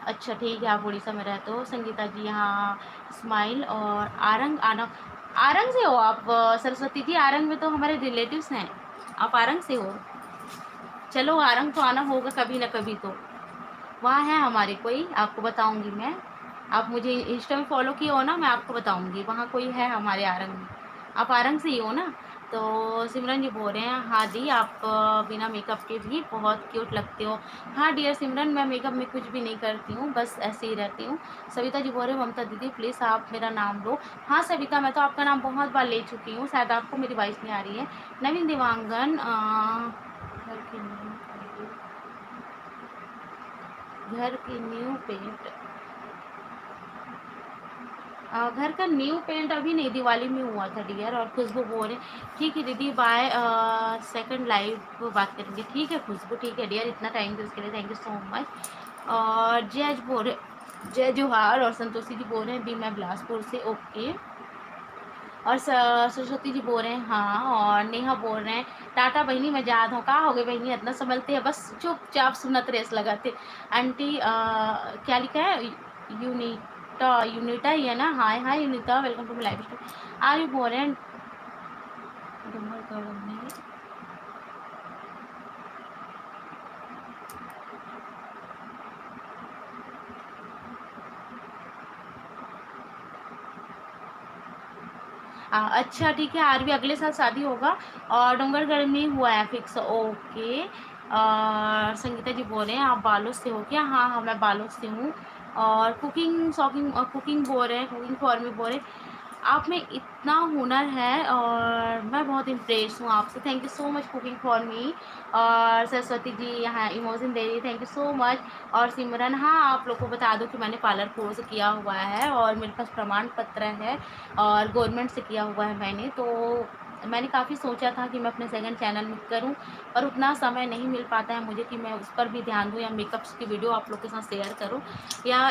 अच्छा ठीक है, आप उड़ीसा में रहते हो। संगीता जी यहाँ स्माइल। और आरंग आना, आरंग से हो आप? सरस्वती जी आरंग में तो हमारे रिलेटिव्स हैं, आप आरंग से हो? चलो आरंग तो आना होगा कभी ना कभी तो। वहाँ है हमारे कोई, आपको बताऊंगी मैं। आप मुझे इंस्टा में फॉलो किए हो ना, मैं आपको बताऊंगी वहाँ कोई है हमारे आरंग में। आप आरंग से ही हो ना? तो सिमरन जी बोल रहे हैं हाँ दी आप बिना मेकअप के भी बहुत क्यूट लगते हो। हाँ डियर सिमरन, मैं मेकअप में कुछ भी नहीं करती हूँ, बस ऐसे ही रहती हूँ। सविता जी बोल रहे हैं ममता दीदी प्लीज़ आप मेरा नाम लो। हाँ सविता, मैं तो आपका नाम बहुत बार ले चुकी हूँ, शायद आपको मेरी वॉइस नहीं आ रही है। नवीन दिवांगन घर की न्यू पेंट, घर का न्यू पेंट अभी नहीं, दिवाली में हुआ था डियर। और खुशबू बोल रहे ठीक है दीदी बाय, सेकंड लाइव बात करेंगे। ठीक है खुशबू, ठीक है डियर, इतना टाइम दे उसके लिए थैंक यू सो मच। और जय बोल रहे जय जोहार। और संतोषी जी बोल रहे हैं बी मैं बिलासपुर से। ओके और सरस्वती जी बोल रहे हैं हाँ, और नेहा बोल रहे हैं टाटा बहनी मैं याद हूँ, कहाँ हो गए बहनी, इतना संभलते हैं बस चुपचाप सुनत रेस लगाते। आंटी क्या लिखा है, यूनिटा, यूनिटा ही है ना, hi hi Unita, welcome to my live stream. R U बोल रहे हैं डूमरगढ़ में, अच्छा ठीक है, आर भी अगले साल शादी होगा और डूंगरगढ़ में हुआ है फिक्स, ओके। और संगीता जी बोल रहे हैं आप बालों से हो क्या, हाँ हाँ मैं बालों से हूँ। और कुकिंग शॉकिंग कुकिंग बोल रहे हैं, कुकिंग फॉर मी बोल रहे हैं, आप में इतना हुनर है और मैं बहुत इम्प्रेस हूँ आपसे, thank you so much cooking for me. और सरस्वती जी यहाँ इमोशन दे रही, थैंक यू सो मच। और सिमरन हाँ, आप लोग को बता दूँ कि मैंने पार्लर कोर्स किया हुआ है और मेरे पास प्रमाण पत्र है और गवर्नमेंट से किया हुआ है मैंने, तो मैंने काफ़ी सोचा था कि मैं अपने सेकंड चैनल में करूं, पर उतना समय नहीं मिल पाता है मुझे कि मैं उस पर भी ध्यान दूं या मेकअप्स की वीडियो आप लोग के साथ शेयर करूं या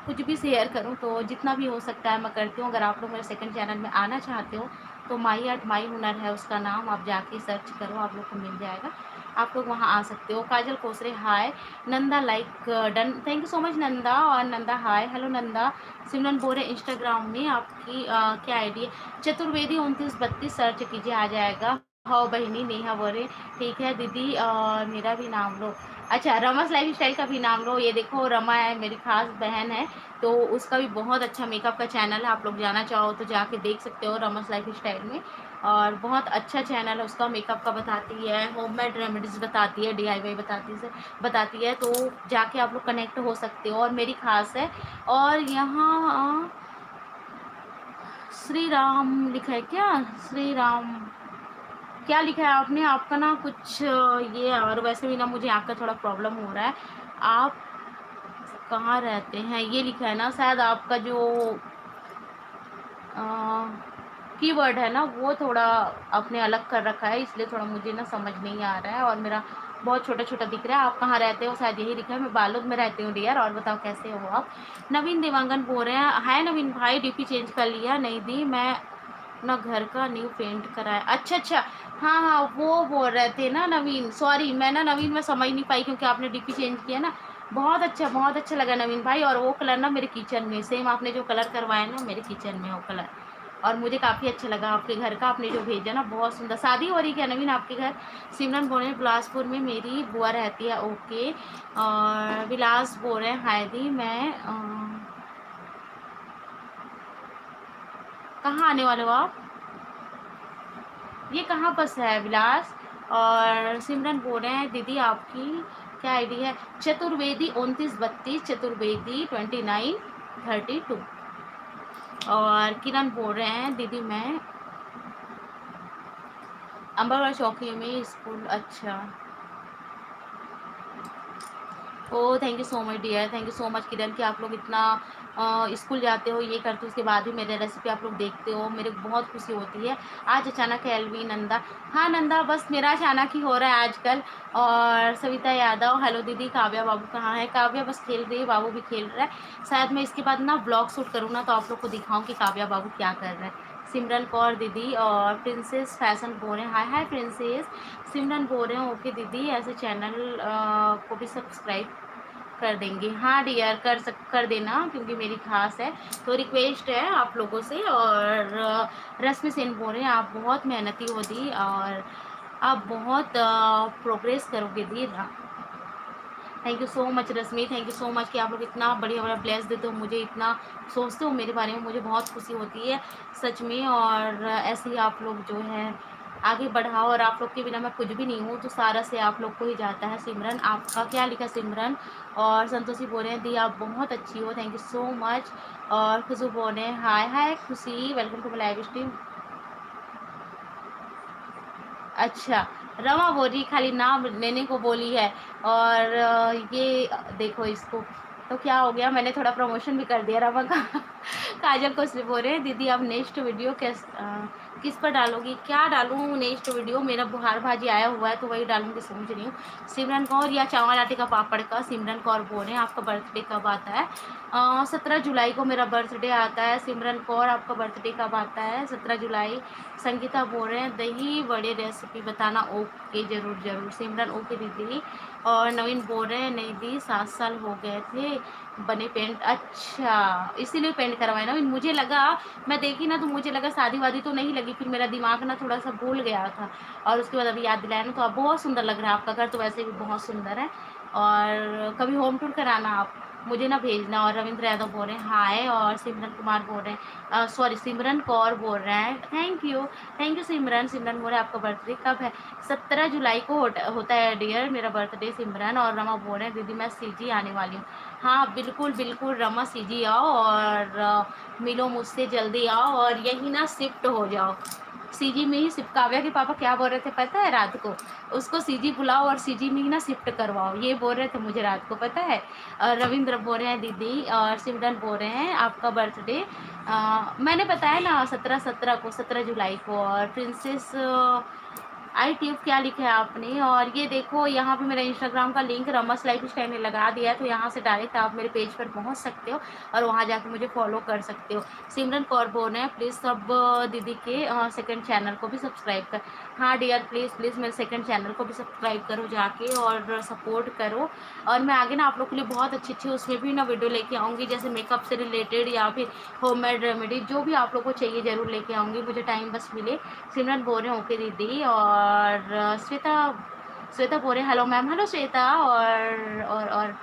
कुछ भी शेयर करूं, तो जितना भी हो सकता है मैं करती हूं। अगर आप लोग मेरे सेकंड चैनल में आना चाहते हो तो माई आर्ट माई हुनर है उसका नाम, आप जाके सर्च करो आप लोग को मिल जाएगा, आप लोग वहाँ आ सकते हो। Kajal Kosre hi, Nanda like done, thank you so much Nanda. और Nanda hi, hello Nanda. Simran Bore Instagram में आपकी क्या आईडी है, चतुर्वेदी 2932 सर्च कीजिए आ जाएगा। हो बहनी नेहा बोरे, ठीक है दीदी और मेरा भी नाम लो, अच्छा रमास लाइफ स्टाइल का भी नाम लो, ये देखो रमा है मेरी खास बहन है, तो उसका भी बहुत अच्छा मेकअप का चैनल है, आप लोग जाना चाहो तो जाके देख सकते हो रमास लाइफ स्टाइल में, और बहुत अच्छा चैनल है उसका, मेकअप का बताती है, होममेड रेमेडीज़ बताती है, डीआईवाई बताती है, तो जाके आप लोग कनेक्ट हो सकते हो। और मेरी खास है, और यहाँ श्री राम लिखा है क्या, श्री राम क्या लिखा है आपने, आपका ना कुछ ये, और वैसे भी ना मुझे आँख का थोड़ा प्रॉब्लम हो रहा है, आप कहाँ रहते हैं ये लिखा है ना, शायद आपका जो कीवर्ड है ना वो थोड़ा आपने अलग कर रखा है, इसलिए थोड़ा मुझे ना समझ नहीं आ रहा है और मेरा बहुत छोटा छोटा दिख रहा है। आप कहाँ रहते हो, शायद यही लिखा है, मैं बालोद में रहती हूँ डियर। और बताओ कैसे हो आप। नवीन देवांगन बोल रहे हैं हाय नवीन भाई, डीपी चेंज कर लिया, नहीं दी मैं अपना घर का न्यू पेंट कराया, अच्छा अच्छा, हाँ हाँ वो बोल रहे थे ना नवीन, सॉरी मैं ना नवीन मैं समझ नहीं पाई क्योंकि आपने डीपी चेंज किया ना, बहुत अच्छा लगा नवीन भाई। और वो कलर ना मेरे किचन में सेम आपने जो कलर करवाया ना मेरे किचन में वो कलर, और मुझे काफ़ी अच्छा लगा आपके घर का, आपने जो भेजा ना बहुत सुंदर। शादी हो रही क्या नवीन आपके घर। सिमरन बोल रहे हैं बिलासपुर में मेरी बुआ रहती है, ओके। और विलास बोल रहे हैं हाय दी मैं कहाँ आने वाले हो आप, ये कहाँ पर है विलास। और सिमरन बोल रहे हैं दीदी आपकी क्या आईडी है, चतुर्वेदी 2932 चतुर्वेदी 2932। और किरण बोल रहे हैं दीदी मैं अम्बागढ़ चौकी में स्कूल, अच्छा oh thank you so much dear, thank you so much Kiran कि आप लोग इतना स्कूल जाते हो ये करते हो उसके बाद भी मेरे रेसिपी आप लोग देखते हो, मेरे को बहुत खुशी होती है। आज अचानक है एलवी नंदा, हाँ नंदा बस मेरा अचानक ही हो रहा है आजकल। और सविता यादव हेलो दीदी, काव्या बाबू कहाँ है, काव्या बस खेल रही है, बाबू भी खेल रहा है, शायद मैं इसके बाद ना ब्लॉग शूट करूँ ना तो आप लोग को दिखाऊँ कि काव्या बाबू क्या कर रहे हैं। सिमरन कौर दीदी और प्रिंसेस फैशन बोल रहे हैं हाय हाय प्रिंसेस। सिमरन बोल रहे हैं ओके दीदी, ऐसे चैनल को भी सब्सक्राइब कर देंगे, हाँ डियर कर देना क्योंकि मेरी खास है, तो रिक्वेस्ट है आप लोगों से। और रश्मि सेन बोल रहे हैं आप बहुत मेहनती हो दी और आप बहुत प्रोग्रेस करोगे दी, thank you so much Rashmi, thank you so much कि आप लोग इतना बढ़िया बड़ा ब्लेस देते हो मुझे, इतना सोचते हो मेरे बारे में, मुझे बहुत खुशी होती है सच में। और ऐसे ही आप लोग जो है आगे बढ़ाओ, और आप लोग के बिना मैं कुछ भी नहीं हूँ, तो सारा से आप लोग को ही जाता है। सिमरन आपका क्या लिखा सिमरन। और संतोषी बोल रहे हैं दी आप बहुत अच्छी हो, थैंक यू सो मच। और खुशबू बोल रहे हैं hi hi Khushi, welcome to my live stream. अच्छा रमा बोल रही खाली नाम लेने को बोली है। और ये देखो इसको, तो क्या हो गया मैंने थोड़ा प्रमोशन भी कर दिया रमा का। काजल को इसलिए बोल रहे हैं दीदी आप नेक्स्ट वीडियो कैसे किस पर डालोगी? क्या डालूँ नेक्स्ट वीडियो? मेरा बुहार भाजी आया हुआ है तो वही डालूँगी सोच रही हूँ। सिमरन कौर या चावल आटे का पापड़ का, सिमरन कौर बोल रहे हैं आपका बर्थडे कब आता है? 17 जुलाई को मेरा बर्थडे आता है। सिमरन कौर आपका बर्थडे कब आता है? 17 जुलाई। संगीता बोल रहे हैं दही बड़े रेसिपी बताना। ओके, ज़रूर ज़रूर सिमरन, ओके दीदी। और नवीन बोल रहे हैं नहीं दी 7 साल हो गए थे बने पेंट। अच्छा, इसीलिए पेंट करवाए ना। मुझे लगा, मैं देखी ना तो मुझे लगा शादी वादी तो नहीं लगी, फिर मेरा दिमाग ना थोड़ा सा भूल गया था और उसके बाद अभी याद दिलाया ना। तो अब बहुत सुंदर लग रहा है आपका घर, तो वैसे भी बहुत सुंदर है। और कभी होम टूर कराना आप, मुझे ना भेजना। और रविंद्र यादव बोल रहे हैं हाय। और सिमरन कुमार बोल रहे हैं सॉरी सिमरन कौर बोल रहे हैं थैंक यू सिमरन। सिमरन बोल रहे हैं आपका बर्थडे कब है? 17 जुलाई को होता है डियर मेरा बर्थडे सिमरन। और रमा बोल रहे हैं दीदी मैं सीजी आने वाली हूँ। हाँ बिल्कुल बिल्कुल रमा, सीजी आओ और मिलो मुझसे, जल्दी आओ और यही ना शिफ्ट हो जाओ। सीजी में ही शिफ्ट, काव्या के पापा क्या बोल रहे थे पता है रात को? उसको सीजी बुलाओ और सीजी में ही ना शिफ्ट करवाओ, ये बोल रहे थे मुझे रात को, पता है। रविंद्र बोल रहे हैं दीदी और सिमरन बोल रहे हैं आपका बर्थडे मैंने बताया ना 17 जुलाई को। और प्रिंसेस आई ट्यूब क्या लिखा है आपने? और ये देखो यहाँ पे मेरा इंस्टाग्राम का लिंक रमस लाइफ स्टाइल ने लगा दिया है, तो यहाँ से डायरेक्ट आप मेरे पेज पर पहुँच सकते हो और वहाँ जाके मुझे फॉलो कर सकते हो। सिमरन कौर बोल रहे हैं प्लीज़ सब दीदी के सेकंड चैनल को भी सब्सक्राइब कर। हाँ डियर, प्लीज़ प्लीज़ मेरे सेकंड चैनल को भी सब्सक्राइब करो जाके और सपोर्ट करो। और मैं आगे ना आप लोग के लिए बहुत अच्छी अच्छी उसमें भी ना वीडियो लेके आऊँगी, जैसे मेकअप से रिलेटेड या फिर होममेड रेमेडी, जो भी आप लोग को चाहिए ज़रूर लेके आऊँगी, मुझे टाइम बस मिले। सिमरन बोल रहे हैं ओके दीदी। और श्वेता श्वेता बोल रहे हैं हेलो मैम। हेलो श्वेता। और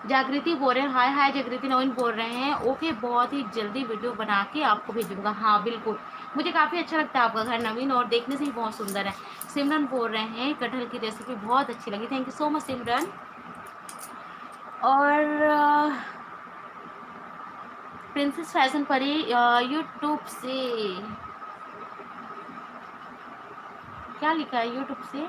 जागृति बोल रहे हैं हाय हाय जागृति। नवीन बोल रहे हैं ओके बहुत ही जल्दी वीडियो बना के आपको भेजूंगा। हाँ बिल्कुल, मुझे काफ़ी अच्छा लगता है आपका घर नवीन, और देखने से ही बहुत सुंदर है। सिमरन बोल रहे हैं कटहल की रेसिपी बहुत अच्छी लगी, थैंक यू सो मच सिमरन। और प्रिंसेस फैशन परी यूट्यूब से क्या लिखा है? यूट्यूब से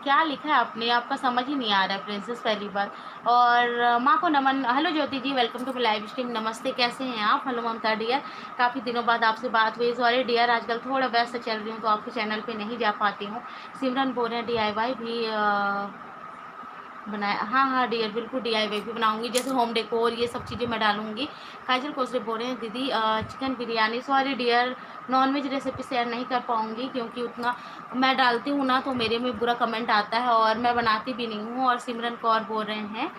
क्या लिखा है आपने? आपका समझ ही नहीं आ रहा है प्रिंसेस पहली बार। और माँ को नमन। Hello Jyoti ji, welcome to live stream. नमस्ते, कैसे हैं आप? हेलो ममता डियर, काफ़ी दिनों बाद आपसे बात हुई। सॉरी डियर, आजकल थोड़ा व्यस्त चल रही हूँ तो आपके चैनल पे नहीं जा पाती हूँ। सिमरन बोल रहे हैं DIY भी बनाया। हाँ हाँ डियर, बिल्कुल DIY भी बनाऊंगी, जैसे होम डेकोर ये सब चीज़ें मैं डालूंगी। काजल कोसरे बोल रहे हैं दीदी chicken biryani. Sorry dear, non veg recipe share नहीं कर पाऊंगी क्योंकि उतना मैं डालती हूँ ना तो मेरे में बुरा कमेंट आता है और मैं बनाती भी नहीं हूँ। और सिमरन कौर बोल रहे हैं,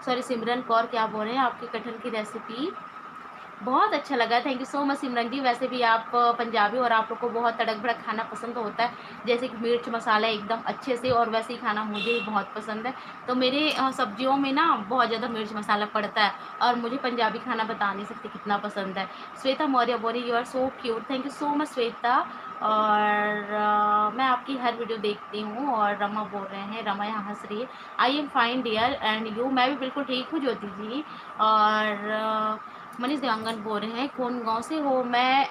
सॉरी सिमरन कौर क्या बोल रहे हैं, आपकी कटहल की रेसिपी बहुत अच्छा लगा, थैंक यू सो मच सिमरन जी। वैसे भी आप पंजाबी और आप लोग को बहुत तड़क भड़क खाना पसंद होता है, जैसे कि मिर्च मसाला एकदम अच्छे से, और वैसे ही खाना मुझे भी बहुत पसंद है। तो मेरे सब्जियों में ना बहुत ज़्यादा मिर्च मसाला पड़ता है और मुझे पंजाबी खाना बता नहीं सकती कितना पसंद है। श्वेता मौर्य बोरी you are so cute, thank you so much Shweta. और मैं आपकी हर वीडियो देखती हूँ। और रमा बोल रहे हैं, रमा यहाँ हंस रही है, I am fine dear and you? मैं भी बिल्कुल ठीक हूँ ज्योति जी। और मनीष देवांगन बोल रहे हैं कौन गांव से हो? मैं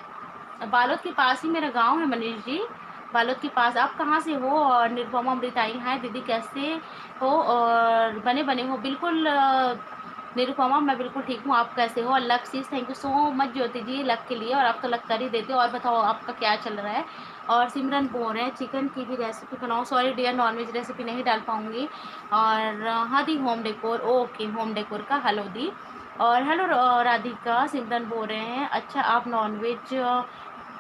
बालोद के पास ही मेरा गांव है मनीष जी, बालोद के पास। आप कहाँ से हो? और निरुपमा अमृताई हैं दीदी कैसे हो? और बने बने हो? बिल्कुल निरुपमा मैं बिल्कुल ठीक हूँ, आप कैसे हो? और लक सीज, thank you so much Jyoti ji luck के लिए, और आप तो लक कर ही देते हो। और बताओ आपका क्या चल रहा है? और सिमरन बोल रहे हैं चिकन की भी रेसिपी बनाओ। सॉरी डियर, नॉनवेज रेसिपी नहीं डाल पाऊँगी। और हाँ the home decor, okay home decor का हेलो दी। और हेलो राधिका। सिमरन बोल रहे हैं अच्छा आप नॉनवेज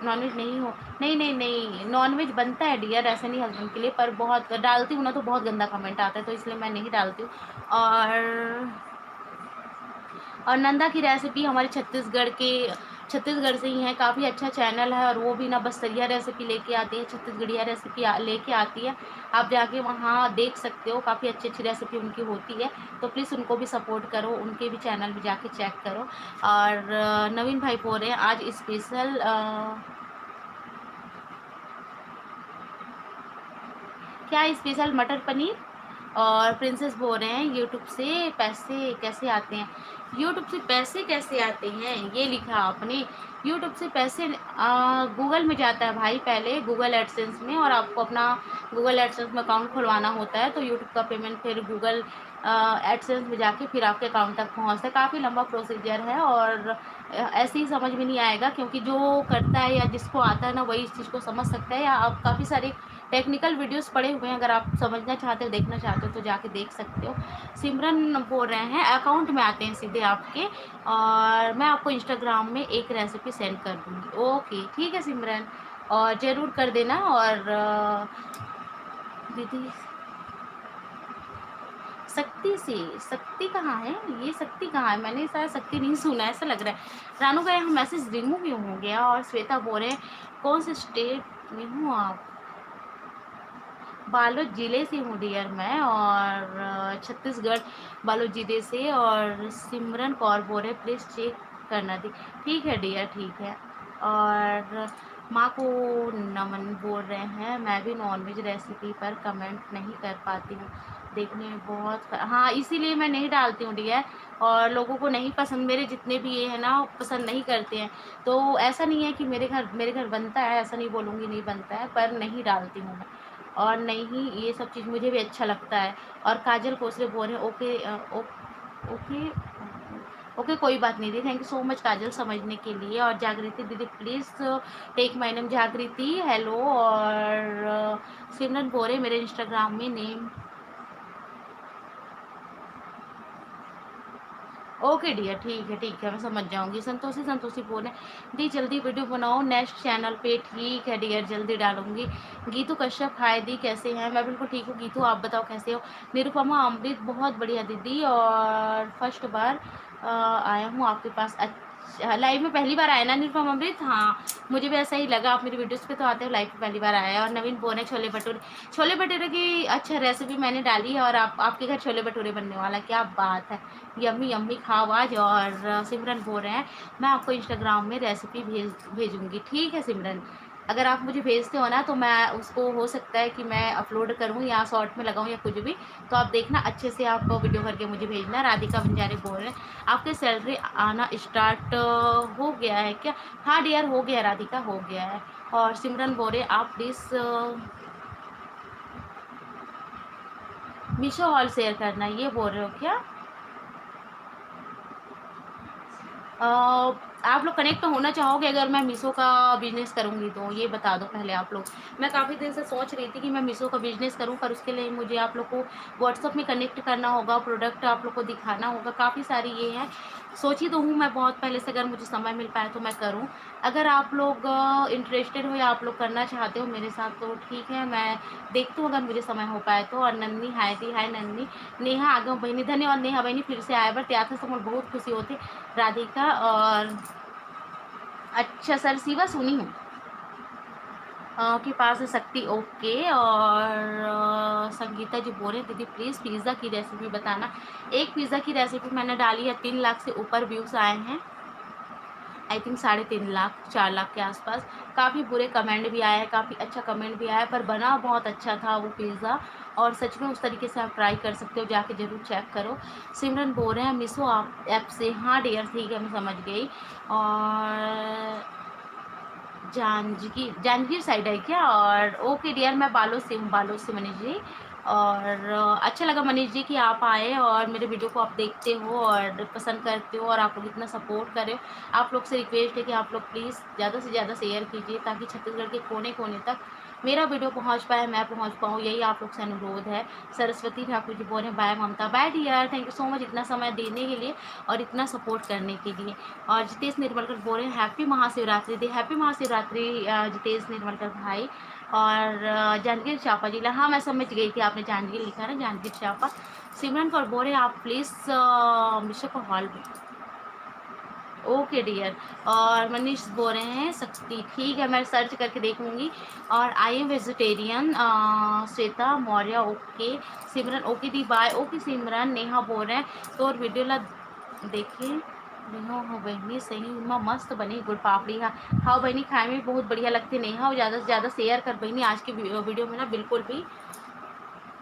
नॉनवेज नहीं हो? नहीं नहीं नहीं, नॉनवेज बनता है डियर, ऐसा नहीं हस्बैंड के लिए, पर बहुत डालती हूँ ना तो बहुत गंदा कमेंट आता है तो इसलिए मैं नहीं डालती हूँ। और नंदा की रेसिपी हमारे छत्तीसगढ़ से ही है, काफ़ी अच्छा चैनल है, और वो भी ना बस्तरिया रेसिपी लेके आती है, छत्तीसगढ़िया रेसिपी लेके आती है। आप जाके वहाँ देख सकते हो, काफ़ी अच्छी अच्छी रेसिपी उनकी होती है, तो प्लीज़ उनको भी सपोर्ट करो, उनके भी चैनल भी जाके चेक करो। और नवीन भाई बोल रहे हैं आज स्पेशल क्या स्पेशल? मटर पनीर और प्रिंसेस बोल रहे हैं यूट्यूब से पैसे कैसे आते हैं। यूट्यूब से पैसे कैसे आते हैं ये लिखा आपने। यूट्यूब से पैसे गूगल में जाता है भाई, पहले गूगल एडसेंस में, और आपको अपना गूगल एडसेंस में अकाउंट खुलवाना होता है, तो यूट्यूब का पेमेंट फिर गूगल एडसेंस में जाके फिर आपके अकाउंट तक पहुंचता है। काफ़ी लंबा प्रोसीजर है और ऐसे ही समझ में नहीं आएगा, क्योंकि जो करता है या जिसको आता है ना वही इस चीज़ को समझ सकता है। या आप काफ़ी सारे टेक्निकल वीडियोस पड़े हुए हैं, अगर आप समझना चाहते हो, देखना चाहते हो तो जाके देख सकते हो। सिमरन बोल रहे हैं अकाउंट में आते हैं सीधे आपके, और मैं आपको इंस्टाग्राम में एक रेसिपी सेंड कर दूँगी। ओके ठीक है सिमरन, और ज़रूर कर देना। और दीदी शक्ति कहाँ है? ये शक्ति कहाँ है? मैंने शायद शक्ति नहीं सुना, ऐसा लग रहा है। रानू का यहाँ मैसेज रिमूव क्यों हो गया? और श्वेता बोल रहे हैं कौन से स्टेट में हूँ आप? बालोद ज़िले से हूँ डियर मैं, और छत्तीसगढ़ बालोद ज़िले से। और सिमरन कौर बोल रहे प्लीज़ चेक करना दी। ठीक है डियर, ठीक है। और माँ को नमन बोल रहे हैं मैं भी नॉनवेज रेसिपी पर कमेंट नहीं कर पाती हूँ, देखने में बहुत हाँ इसीलिए मैं नहीं डालती हूँ डियर। और लोगों को नहीं पसंद, मेरे जितने भी ये है ना पसंद नहीं करते हैं। तो ऐसा नहीं है कि मेरे घर बनता है, ऐसा नहीं बोलूँगी नहीं बनता है, पर नहीं डालती हूँ मैं। और नहीं ये सब चीज़ मुझे भी अच्छा लगता है। और काजल कोसले बोल रहे हैं ओके ओके ओके कोई बात नहीं दी, थैंक यू सो मच काजल समझने के लिए। और जागृति दीदी प्लीज़ टेक माय नेम जागृति हेलो। और सिमरन बोल रहे मेरे इंस्टाग्राम में नेम ओके डियर, ठीक है मैं समझ जाऊंगी। संतोषी बोले दी जल्दी वीडियो बनाओ नेक्स्ट चैनल पे। ठीक है डियर, जल्दी डालूंगी। गीतू कश्यप हाय दी कैसे हैं? मैं बिल्कुल ठीक हूँ गीतू, आप बताओ कैसे हो? निरुपमा अमृत बहुत बढ़िया दीदी, और फर्स्ट बार आया हूँ आपके पास। अच्छा लाइव में पहली बार आया ना निरुपमा अमृत? हाँ मुझे भी ऐसा ही लगा, आप मेरी वीडियोस पे तो आते हो, लाइव पे पहली बार आया है। और नवीन बोने छोले भटूरे की अच्छा रेसिपी मैंने डाली है, और आपके घर छोले भटूरे बनने वाला, क्या बात है। यम्मी यम्मी खाओ आज। और सिमरन बोल रहे हैं मैं आपको इंस्टाग्राम में रेसिपी भेजूंगी। ठीक है सिमरन, अगर आप मुझे भेजते हो ना तो मैं उसको हो सकता है कि मैं अपलोड करूँ या शॉर्ट में लगाऊँ या कुछ भी, तो आप देखना अच्छे से आप वीडियो करके मुझे भेजना। राधिका बंजारे बोल रहे हैं आपके सैलरी आना स्टार्ट हो गया है क्या? हाँ डियर हो गया राधिका, हो गया है। और सिमरन बोल रहे आप प्लीज़ मीशो हॉल शेयर करना, ये बोल रहे हो क्या? आप लोग कनेक्ट होना चाहोगे अगर मैं मीशो का बिज़नेस करूँगी तो? ये बता दो पहले आप लोग। मैं काफ़ी दिन से सोच रही थी कि मैं मीशो का बिज़नेस करूँ, पर उसके लिए मुझे आप लोग को व्हाट्सएप में कनेक्ट करना होगा, प्रोडक्ट आप लोग को दिखाना होगा, काफ़ी सारी ये है। सोची तो हूँ मैं बहुत पहले से, अगर मुझे समय मिल पाए तो मैं करूँ। अगर आप लोग इंटरेस्टेड हो या आप लोग करना चाहते हो मेरे साथ तो ठीक है, मैं देखती हूँ अगर मुझे समय हो पाए तो। और नन्नी हाय दी, हाय नन्नी। नेहा आगे बहनी, धन्यवाद नेहा बहनी फिर से आए, बट त्याग से बहुत खुशी होती राधिका। और अच्छा सर शिवा सुनी हूँ के पास है शक्ति, ओके। और संगीता जी बोल रहे दीदी प्लीज़ पिज़्ज़ा की रेसिपी बताना। एक पिज़्ज़ा की रेसिपी मैंने डाली है, 3 लाख से ऊपर व्यूज़ आए हैं, आई थिंक 3.5 लाख 4 लाख के आसपास। काफ़ी बुरे कमेंट भी आए हैं, काफ़ी अच्छा कमेंट भी आया, पर बना बहुत अच्छा था वो पिज़्ज़ा। और सच में उस तरीके से आप ट्राई कर सकते हो, जाके ज़रूर चेक करो। सिमरन बोल रहे हैं मीशो आप ऐप से, हाँ डियर ठीक है मैं समझ गई। और जांजगीर साइड है क्या? और ओके डियर, मैं बालोद से मनीष जी। और अच्छा लगा मनीष जी कि आप आए और मेरे वीडियो को आप देखते हो और पसंद करते हो, और आप लोग इतना सपोर्ट कर रहे हो। आप लोग से रिक्वेस्ट है कि आप लोग प्लीज़ ज़्यादा से ज़्यादा शेयर कीजिए, ताकि छत्तीसगढ़ के कोने कोने तक मेरा वीडियो पहुंच पाए, मैं पहुंच पाऊँ, यही आप लोग से अनुरोध है। सरस्वती ठाकुर जी बोल रहे हैं bye Mamta, bye dear, thank you so much इतना समय देने के लिए और इतना सपोर्ट करने के लिए। और जितेश निर्मलकर बोल रहे हैं हैप्पी महाशिवरात्रि दी, हैप्पी महाशिवरात्रि जितेश निर्मलकर भाई। और जांजगीर चांपा जिला, हाँ मैं समझ गई थी, आपने जांजगीर लिखा है ना, जांजगीर चांपा। सिमरन कौर बोल रहे हैं आप प्लीज़ मिश्र को हॉल में, ओके डियर। और मनीष बोल रहे हैं शक्ति, ठीक है मैं सर्च करके देखूंगी। और I am vegetarian Shweta Maurya, okay. Simran okay दी बाय, ओके सिमरन। नेहा बोल रहे हैं तो वीडियो ला देखे नेहा हो बहनी सही माँ मस्त बनी गुड़ पापड़ी, हाँ हाँ बहनी खाए में बहुत बढ़िया लगती नेहा, और ज़्यादा से ज़्यादा शेयर कर बहनी आज की वीडियो में ना, बिल्कुल भी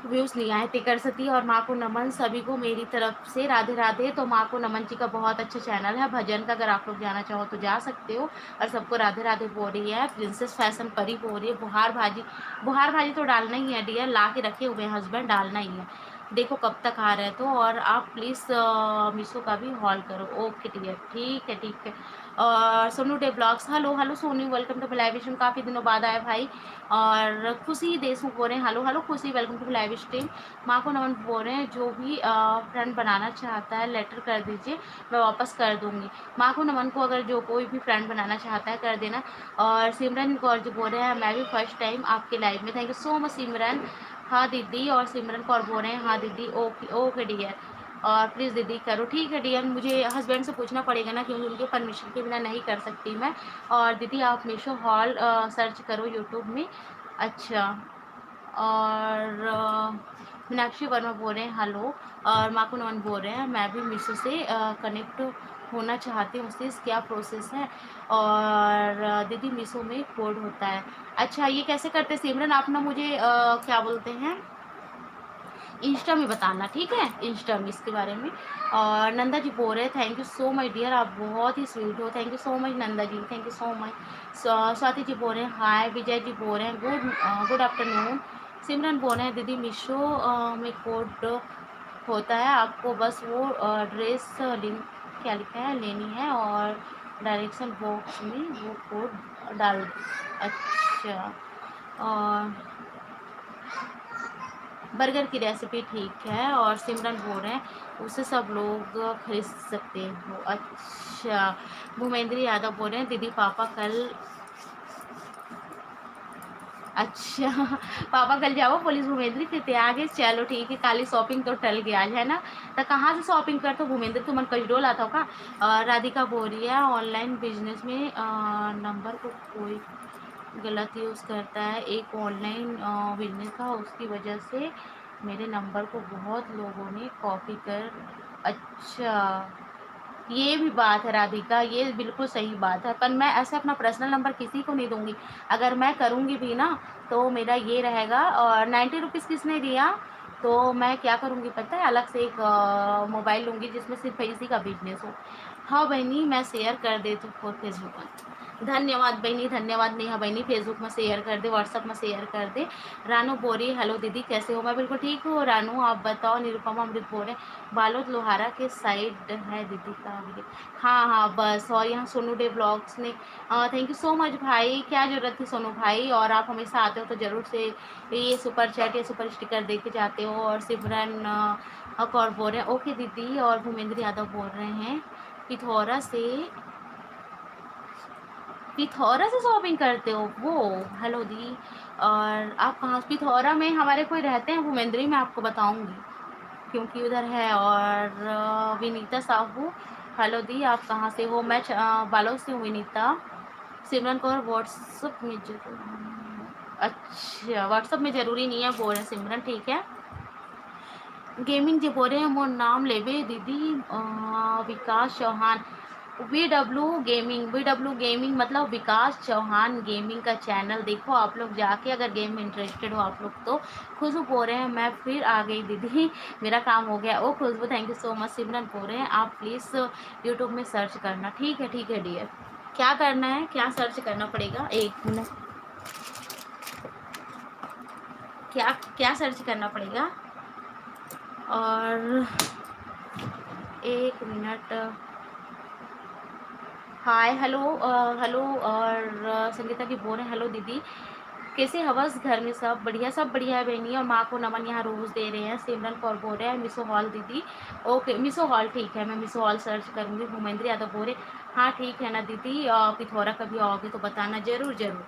व्यूज़ नहीं आए थे। कर सती और माँ को नमन सभी को मेरी तरफ से राधे राधे। तो माँ को नमन जी का बहुत अच्छा चैनल है भजन का, अगर आप लोग जाना चाहो तो जा सकते हो। और सबको राधे राधे बोल रही है प्रिंसेस फैशन परी बोल रही है। बुहार भाजी तो डालना ही है डियर, ला के रखे हुए हैं हस्बैंड, डालना ही है। देखो कब तक आ रहे हैं तो। और आप प्लीज़ मीशो का भी हॉल करो। ओके डियर, ठीक है ठीक है। और Sonu day blogs, hello hello Sonu, welcome to live stream. काफ़ी दिनों बाद आया भाई। और खुशी देशमुख बोल रहे हैं हेलो हेलो खुशी, वेलकम टू लाइव स्ट्रीम। माँ को नमन बोल रहे हैं जो भी फ्रेंड बनाना चाहता है लेटर कर दीजिए, मैं वापस कर दूंगी। माँ को नमन को अगर जो कोई भी फ्रेंड बनाना चाहता है कर देना। और सिमरन कौर जी बोल रहे हैं मैं भी फर्स्ट टाइम आपके लाइव में, थैंक यू सो मच सिमरन। हाँ दीदी। और सिमरन कौर बोल रहे हैं हाँ दीदी, ओके ओके डियर। और प्लीज़ दीदी करो, ठीक है डियर। मुझे हस्बैंड से पूछना पड़ेगा ना, क्योंकि उनके परमिशन के बिना नहीं कर सकती मैं। और दीदी आप मीशो हॉल सर्च करो यूट्यूब में। अच्छा। और मीनाक्षी वर्मा बोल रहे हैं हेलो। और माकू नमन बोल रहे हैं मैं भी मीशो से कनेक्ट होना चाहती हूँ, उससे क्या प्रोसेस है। और दीदी मीशो में कोड होता है। अच्छा ये कैसे करते हैं सिमरन, आप ना मुझे क्या बोलते हैं इंस्टा में बताना, ठीक है, इंस्टा में इसके बारे में। और नंदा जी बोल रहे हैं thank you so much dear, आप बहुत ही स्वीट हो, thank you so much Nanda ji, thank you so much. Swati ji बोल रहे हैं हाय। विजय जी बोल रहे हैं गुड आफ्टरनून। सिमरन बोल रहे हैं दीदी मीशो में कोड होता है, आपको बस वो ड्रेस लिंक क्या लिखा है लेनी है और डायरेक्शन बॉक्स में वो कोड डाल दो। अच्छा। और बर्गर की रेसिपी ठीक है। और सिमरन बोल रहे हैं उसे सब लोग खरीद सकते हो। अच्छा। भूमेंद्र यादव बोल रहे हैं दीदी पापा कल। अच्छा पापा कल जाओ पुलिस भूमेंद्र फिर ते आगे, चलो ठीक है, काली शॉपिंग तो टल गया आज, है ना। तो कहाँ से शॉपिंग करते हो भूमेंद्र, तुम मन कजडोल आता हो का। राधिका बोल रही है ऑनलाइन बिजनेस में नंबर को कोई गलत यूज़ करता है एक ऑनलाइन बिजनेस का, उसकी वजह से मेरे नंबर को बहुत लोगों ने कॉपी कर। अच्छा ये भी बात है राधिका, ये बिल्कुल सही बात है, पर मैं ऐसे अपना पर्सनल नंबर किसी को नहीं दूंगी। अगर मैं करूँगी भी ना तो मेरा ये रहेगा। और 90 रुपीज़ किसने दिया, तो मैं क्या करूँगी पता है, अलग से एक मोबाइल लूँगी जिसमें सिर्फ इसी का बिजनेस हो। हाँ बहनी मैं शेयर कर देती हूँ फेसबुक पर। धन्यवाद बहनी, धन्यवाद नेहा बहनी, फेसबुक में शेयर कर दे, व्हाट्सअप में शेयर कर दे। रानू बोरी हेलो दीदी कैसे हो, मैं बिल्कुल ठीक हूँ रानू, आप बताओ। निरुपमा अमृत बोरे बालोद लोहारा के साइड है दीदी का विलेज। हाँ हाँ बस। और यहाँ सोनू डे ब्लॉग्स ने थैंक यू सो मच भाई, क्या ज़रूरत थी सोनू भाई, और आप हमेशा आते हो तो ज़रूर से ये सुपर चैट या सुपर स्टिकर दे के जाते हो। और सिमरन कौर बोल रहे हैं ओके दीदी। और भूमेंद्र यादव बोल रहे हैं पिथौरा से, पिथौरा से शॉपिंग करते हो वो, हेलो दी। और आप कहाँ, पिथौरा में हमारे कोई रहते हैं भूमेंद्री, मैं आपको बताऊंगी क्योंकि उधर है। और विनीता साहू हेलो दी, आप कहाँ से हो, मैं बालोद से हूँ विनीता। सिमरन कौर व्हाट्सअप में जरूर, अच्छा व्हाट्सअप में ज़रूरी नहीं है बोल रहे हैं सिमरन, ठीक है। गेमिंग जो बोल रहे हैं मोर नाम लेबे दीदी विकास चौहान। वी डब्ल्यू गेमिंग मतलब विकास चौहान गेमिंग का चैनल देखो आप लोग जाके, अगर गेम में इंटरेस्टेड हो आप लोग तो। खुशबू बोल रहे हैं मैं फिर आ गई दीदी मेरा काम हो गया। ओ खुशबू थैंक यू सो मच। सिमरन बोल रहे हैं आप प्लीज़ यूट्यूब में सर्च करना, ठीक है डियर। क्या करना है, क्या सर्च करना पड़ेगा, एक मिनट, क्या क्या सर्च करना पड़ेगा। और एक मिनट। Hi hello hello. और संगीता की बोल रहे हैं हेलो दीदी कैसे हवस, घर में सब बढ़िया, सब बढ़िया है बहनी। और माँ को नमन यहाँ रोज़ दे रहे हैं। सिमरन कौर बोल रहे हैं मिसो हॉल दीदी, ओके मिसो हॉल ठीक है, मैं मिसो हॉल सर्च करूँगी। भूमेंद्र यादव बोल रहे हाँ ठीक है ना दीदी, पिथौरा कभी आओगे तो बताना, ज़रूर ज़रूर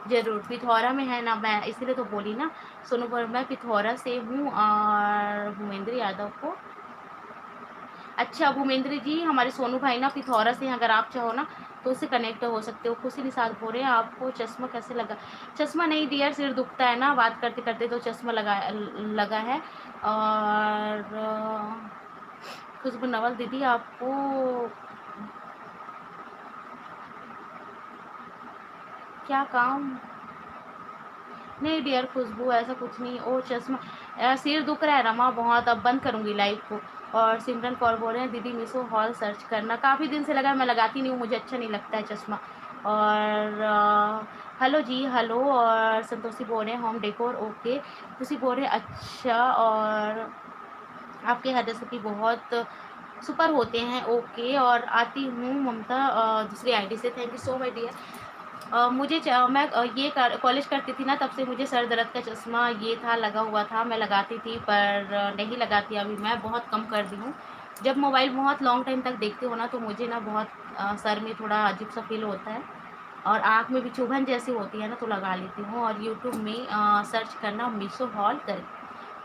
ज़रूर। पिथौरा में है ना, मैं इसीलिए तो बोली ना। सुनो बोल मैं पिथौरा से हूँ। और भूमेंद्र यादव को, अच्छा भूमेंद्र जी हमारे सोनू भाई ना पिथौरा से हैं, अगर आप चाहो ना तो उससे कनेक्ट हो सकते हो। खुशी निषाद बोल रहे हैं आपको चश्मा कैसे लगा। चश्मा नहीं डियर, सिर दुखता है ना बात करते करते तो चश्मा लगा है। और खुशबू नवल दीदी आपको क्या काम, नहीं डियर खुशबू ऐसा कुछ नहीं। ओ चश्मा, सिर दुख रहा है रमा बहुत, अब बंद करूँगी लाइव को। और सिमरन कौर बोल रहे हैं दीदी मीशो हॉल सर्च करना, काफ़ी दिन से लगा, मैं लगाती नहीं हूँ, मुझे अच्छा नहीं लगता है चश्मा। और हेलो जी हेलो। और संतोषी बोल रहे हैं होम डेकोर ओके। खुशी बोल रहे हैं अच्छा। और आपके हदस की बहुत सुपर होते हैं ओके। और आती हूँ ममता दूसरी आईडी से, thank you so much dear. मैं ये कॉलेज करती थी ना, तब से मुझे सर दर्द का चश्मा ये था लगा हुआ था, मैं लगाती थी पर नहीं लगाती अभी, मैं बहुत कम कर दी हूँ। जब मोबाइल बहुत लॉन्ग टाइम तक देखती हूँ ना तो मुझे ना बहुत सर में थोड़ा अजीब सा फील होता है और आँख में भी चुभन जैसी होती है ना, तो लगा लेती हूँ। और यूट्यूब में सर्च करना मीशो हॉल कर,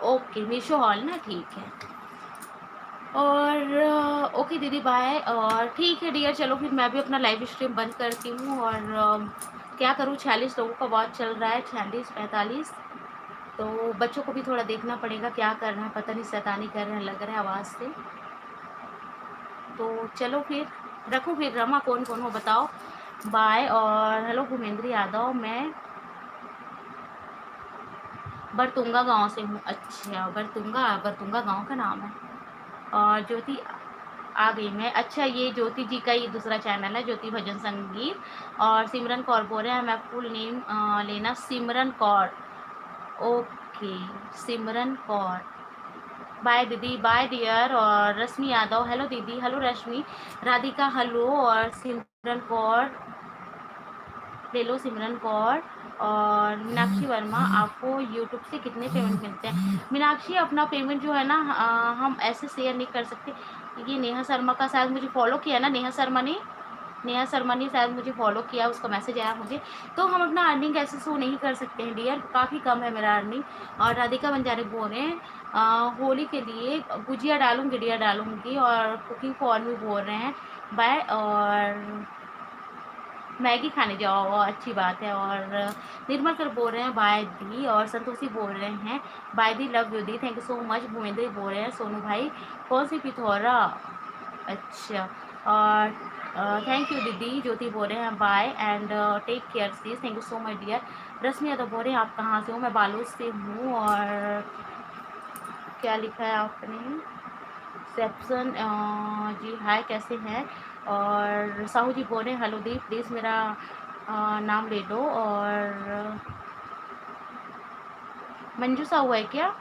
ओके मीशो हॉल ना, ठीक है। और ओके दीदी बाय। और ठीक है डियर, चलो फिर मैं भी अपना लाइव स्ट्रीम बंद करती हूँ। और क्या करूँ, 46 लोगों का वॉच चल रहा है, 46 45, तो बच्चों को भी थोड़ा देखना पड़ेगा क्या कर रहे हैं, पता नहीं शैतानी कर रहे हैं लग रहा है आवाज़ से। तो चलो फिर रखो, फिर रमा कौन कौन हो बताओ, बाय। और हेलो भूमेंद्र यादव, मैं बरतुंगा गांव से हूँ, अच्छा बरतुंगा, बरतुंगा गांव का नाम है। और ज्योति आ गई मैं, अच्छा ये ज्योति जी का ही दूसरा चैनल है, ज्योति भजन संगीत। और सिमरन कौर बोल रहे हैं मैं फुल नेम लेना सिमरन कौर, ओके सिमरन कौर, बाय दीदी बाय डियर। और रश्मि यादव हेलो दीदी, हेलो रश्मि। राधिका हेलो। और सिमरन कौर ले लो सिमरन कौर। और मीनाक्षी वर्मा आपको यूट्यूब से कितने पेमेंट मिलते हैं? मीनाक्षी अपना पेमेंट जो है ना हम ऐसे शेयर नहीं कर सकते। ये नेहा शर्मा का शायद मुझे फॉलो किया ना, नेहा शर्मा ने शायद मुझे फॉलो किया, उसका मैसेज आया मुझे। तो हम अपना अर्निंग ऐसे शो नहीं कर सकते हैं डियर, काफ़ी कम है मेरा अर्निंग। और राधिका बंजारे बोल रहे हैं होली के लिए गुजिया डालूंगी डियर, डालूंगी। और कुकिंग फॉर भी बोल रहे हैं बाय। और मैगी खाने जाओ, अच्छी बात है। और निर्मल कर बोल रहे हैं बाय दी। और संतोषी बोल रहे हैं बाय दी, लव यू दी, thank you so much. Bhumendra बोल रहे हैं सोनू भाई कौन सी पिथौरा, अच्छा। और थैंक यू दीदी। ज्योति बोल रहे हैं bye and take care see, thank you so much dear. Rashmi Yadav बोल रहे हैं आप कहाँ से हो? मैं बालोद से हूँ। और क्या लिखा है आपने, सेप्सन जी हाय कैसे हैं? और साहू जी बोल रहे हैं हेलो दी प्लीज़ मेरा नाम ले लो। और मंजू साहू है क्या?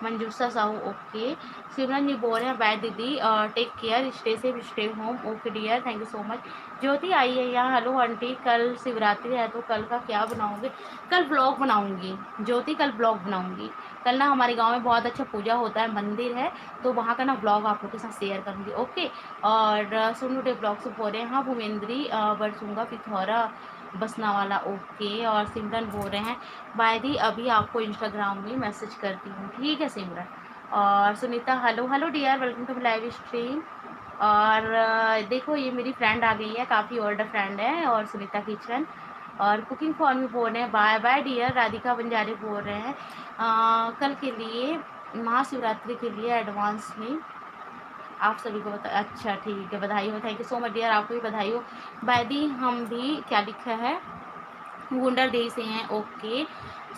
मंजूसा साहू ओके। सिमरन जी बोल रहे हैं बाय दीदी, take care, stay safe stay home, okay dear, thank you so much. Jyoti आई है यहाँ, हेलो आंटी, कल शिवरात्रि है तो कल का क्या बनाओगे? कल ब्लॉग बनाऊंगी ज्योति, कल ब्लॉग बनाऊंगी। कल ना हमारे गांव में बहुत अच्छा पूजा होता है, मंदिर है, तो वहाँ का ना ब्लॉग आप लोग के साथ शेयर करूँगी ओके। और सोनू डे ब्लॉग से बोल रहे हैं हाँ भूमेंद्री बरसूंगा पिथौरा बसना वाला ओके। और सिमरन बोल रहे हैं बाय दी अभी आपको इंस्टाग्राम में मैसेज करती हूँ, ठीक है सिमरन। और Sunita hello hello dear, welcome to live stream. और देखो ये मेरी फ्रेंड आ गई है, काफ़ी ओल्डर फ्रेंड है, और सुनीता किचन। और कुकिंग फॉर में बोल रहे हैं bye bye dear. Radhika Banjari बोल रहे हैं कल के लिए महाशिवरात्रि के लिए एडवांस में आप सभी को बता, अच्छा ठीक है, बधाई हो, thank you so much dear, आपको भी बधाई हो। बाय दी हम भी क्या लिखा है, गुंडर देवी से हैं ओके।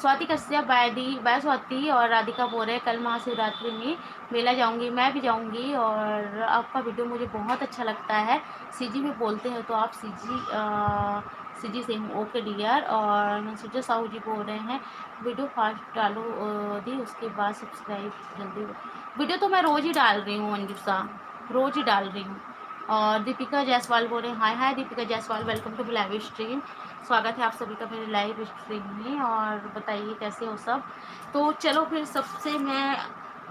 स्वाति कश्यप बाय दी, बाय स्वाति। और राधिका बोल रहे हैं कल महाशिवरात्रि में मेला जाऊंगी, मैं भी जाऊंगी। और आपका वीडियो मुझे बहुत अच्छा लगता है, सीजी में बोलते हैं तो आप सीजी से हूँ ओके डियर। और मनसूजा साहू जी बोल रहे हैं वीडियो फास्ट डालो दी, उसके बाद सब्सक्राइब जल्दी। वीडियो तो मैं रोज़ ही डाल रही हूँ मंजूसा, रोज़ ही डाल रही हूँ। और दीपिका जायसवाल बोल रहे हैं hi hi Deepika Jaiswal, welcome to live stream, स्वागत है आप सभी का मेरे लाइव स्ट्रीम में। और बताइए कैसे हो सब। तो चलो फिर सबसे मैं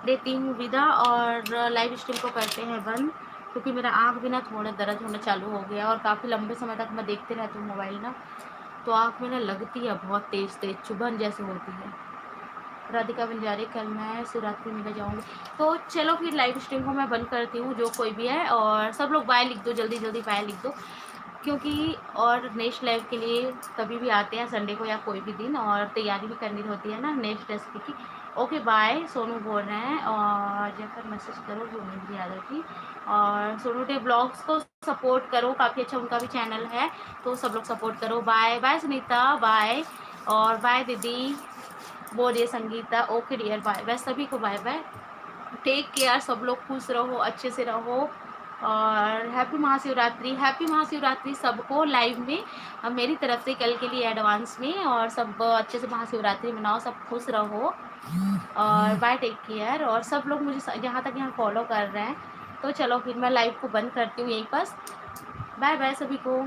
देती हूँ विदा और लाइव स्ट्रीम को करते हैं बंद, क्योंकि मेरा आँख भी ना थोड़ा दर्द होना चालू हो गया और काफ़ी लंबे समय तक मैं देखते रहती हूँ मोबाइल ना, तो आँख में ना लगती है बहुत तेज़ तेज़ चुभन जैसे होती है। राधिका बंजारी कल मैं शिवरात्रि मेला जाऊँगी। तो चलो फिर लाइव स्ट्रीम को मैं बंद करती हूँ, जो कोई भी है। और सब लोग बाय लिख दो, जल्दी जल्दी बाय लिख दो, क्योंकि और नेक्स्ट लाइव के लिए कभी भी आते हैं संडे को या कोई भी दिन, और तैयारी भी करनी होती है ना नेक्स्ट रेसिपी की। Okay bye. सोनू बोल रहे हैं और जाकर मैसेज करो भूमेंद्र यादव की। और सोनू डे ब्लॉग्स को सपोर्ट करो, काफ़ी अच्छा उनका भी चैनल है, तो सब लोग सपोर्ट करो। Bye bye Sunita bye. और बाय दीदी। बोल रही है Sangeeta. Okay dear, bye bye सभी को, बाय बाय, टेक केयर, सब लोग खुश रहो, अच्छे से रहो, और हैप्पी महाशिवरात्रि, हैप्पी महाशिवरात्रि सबको लाइव में मेरी तरफ से कल के लिए एडवांस में, और सब अच्छे से महाशिवरात्रि मनाओ, सब खुश रहो, और बाय, टेक केयर। और सब लोग मुझे जहाँ तक यहाँ फॉलो कर रहे हैं, तो चलो फिर मैं लाइव को बंद करती हूँ यहीं पर। बाय बाय सभी को।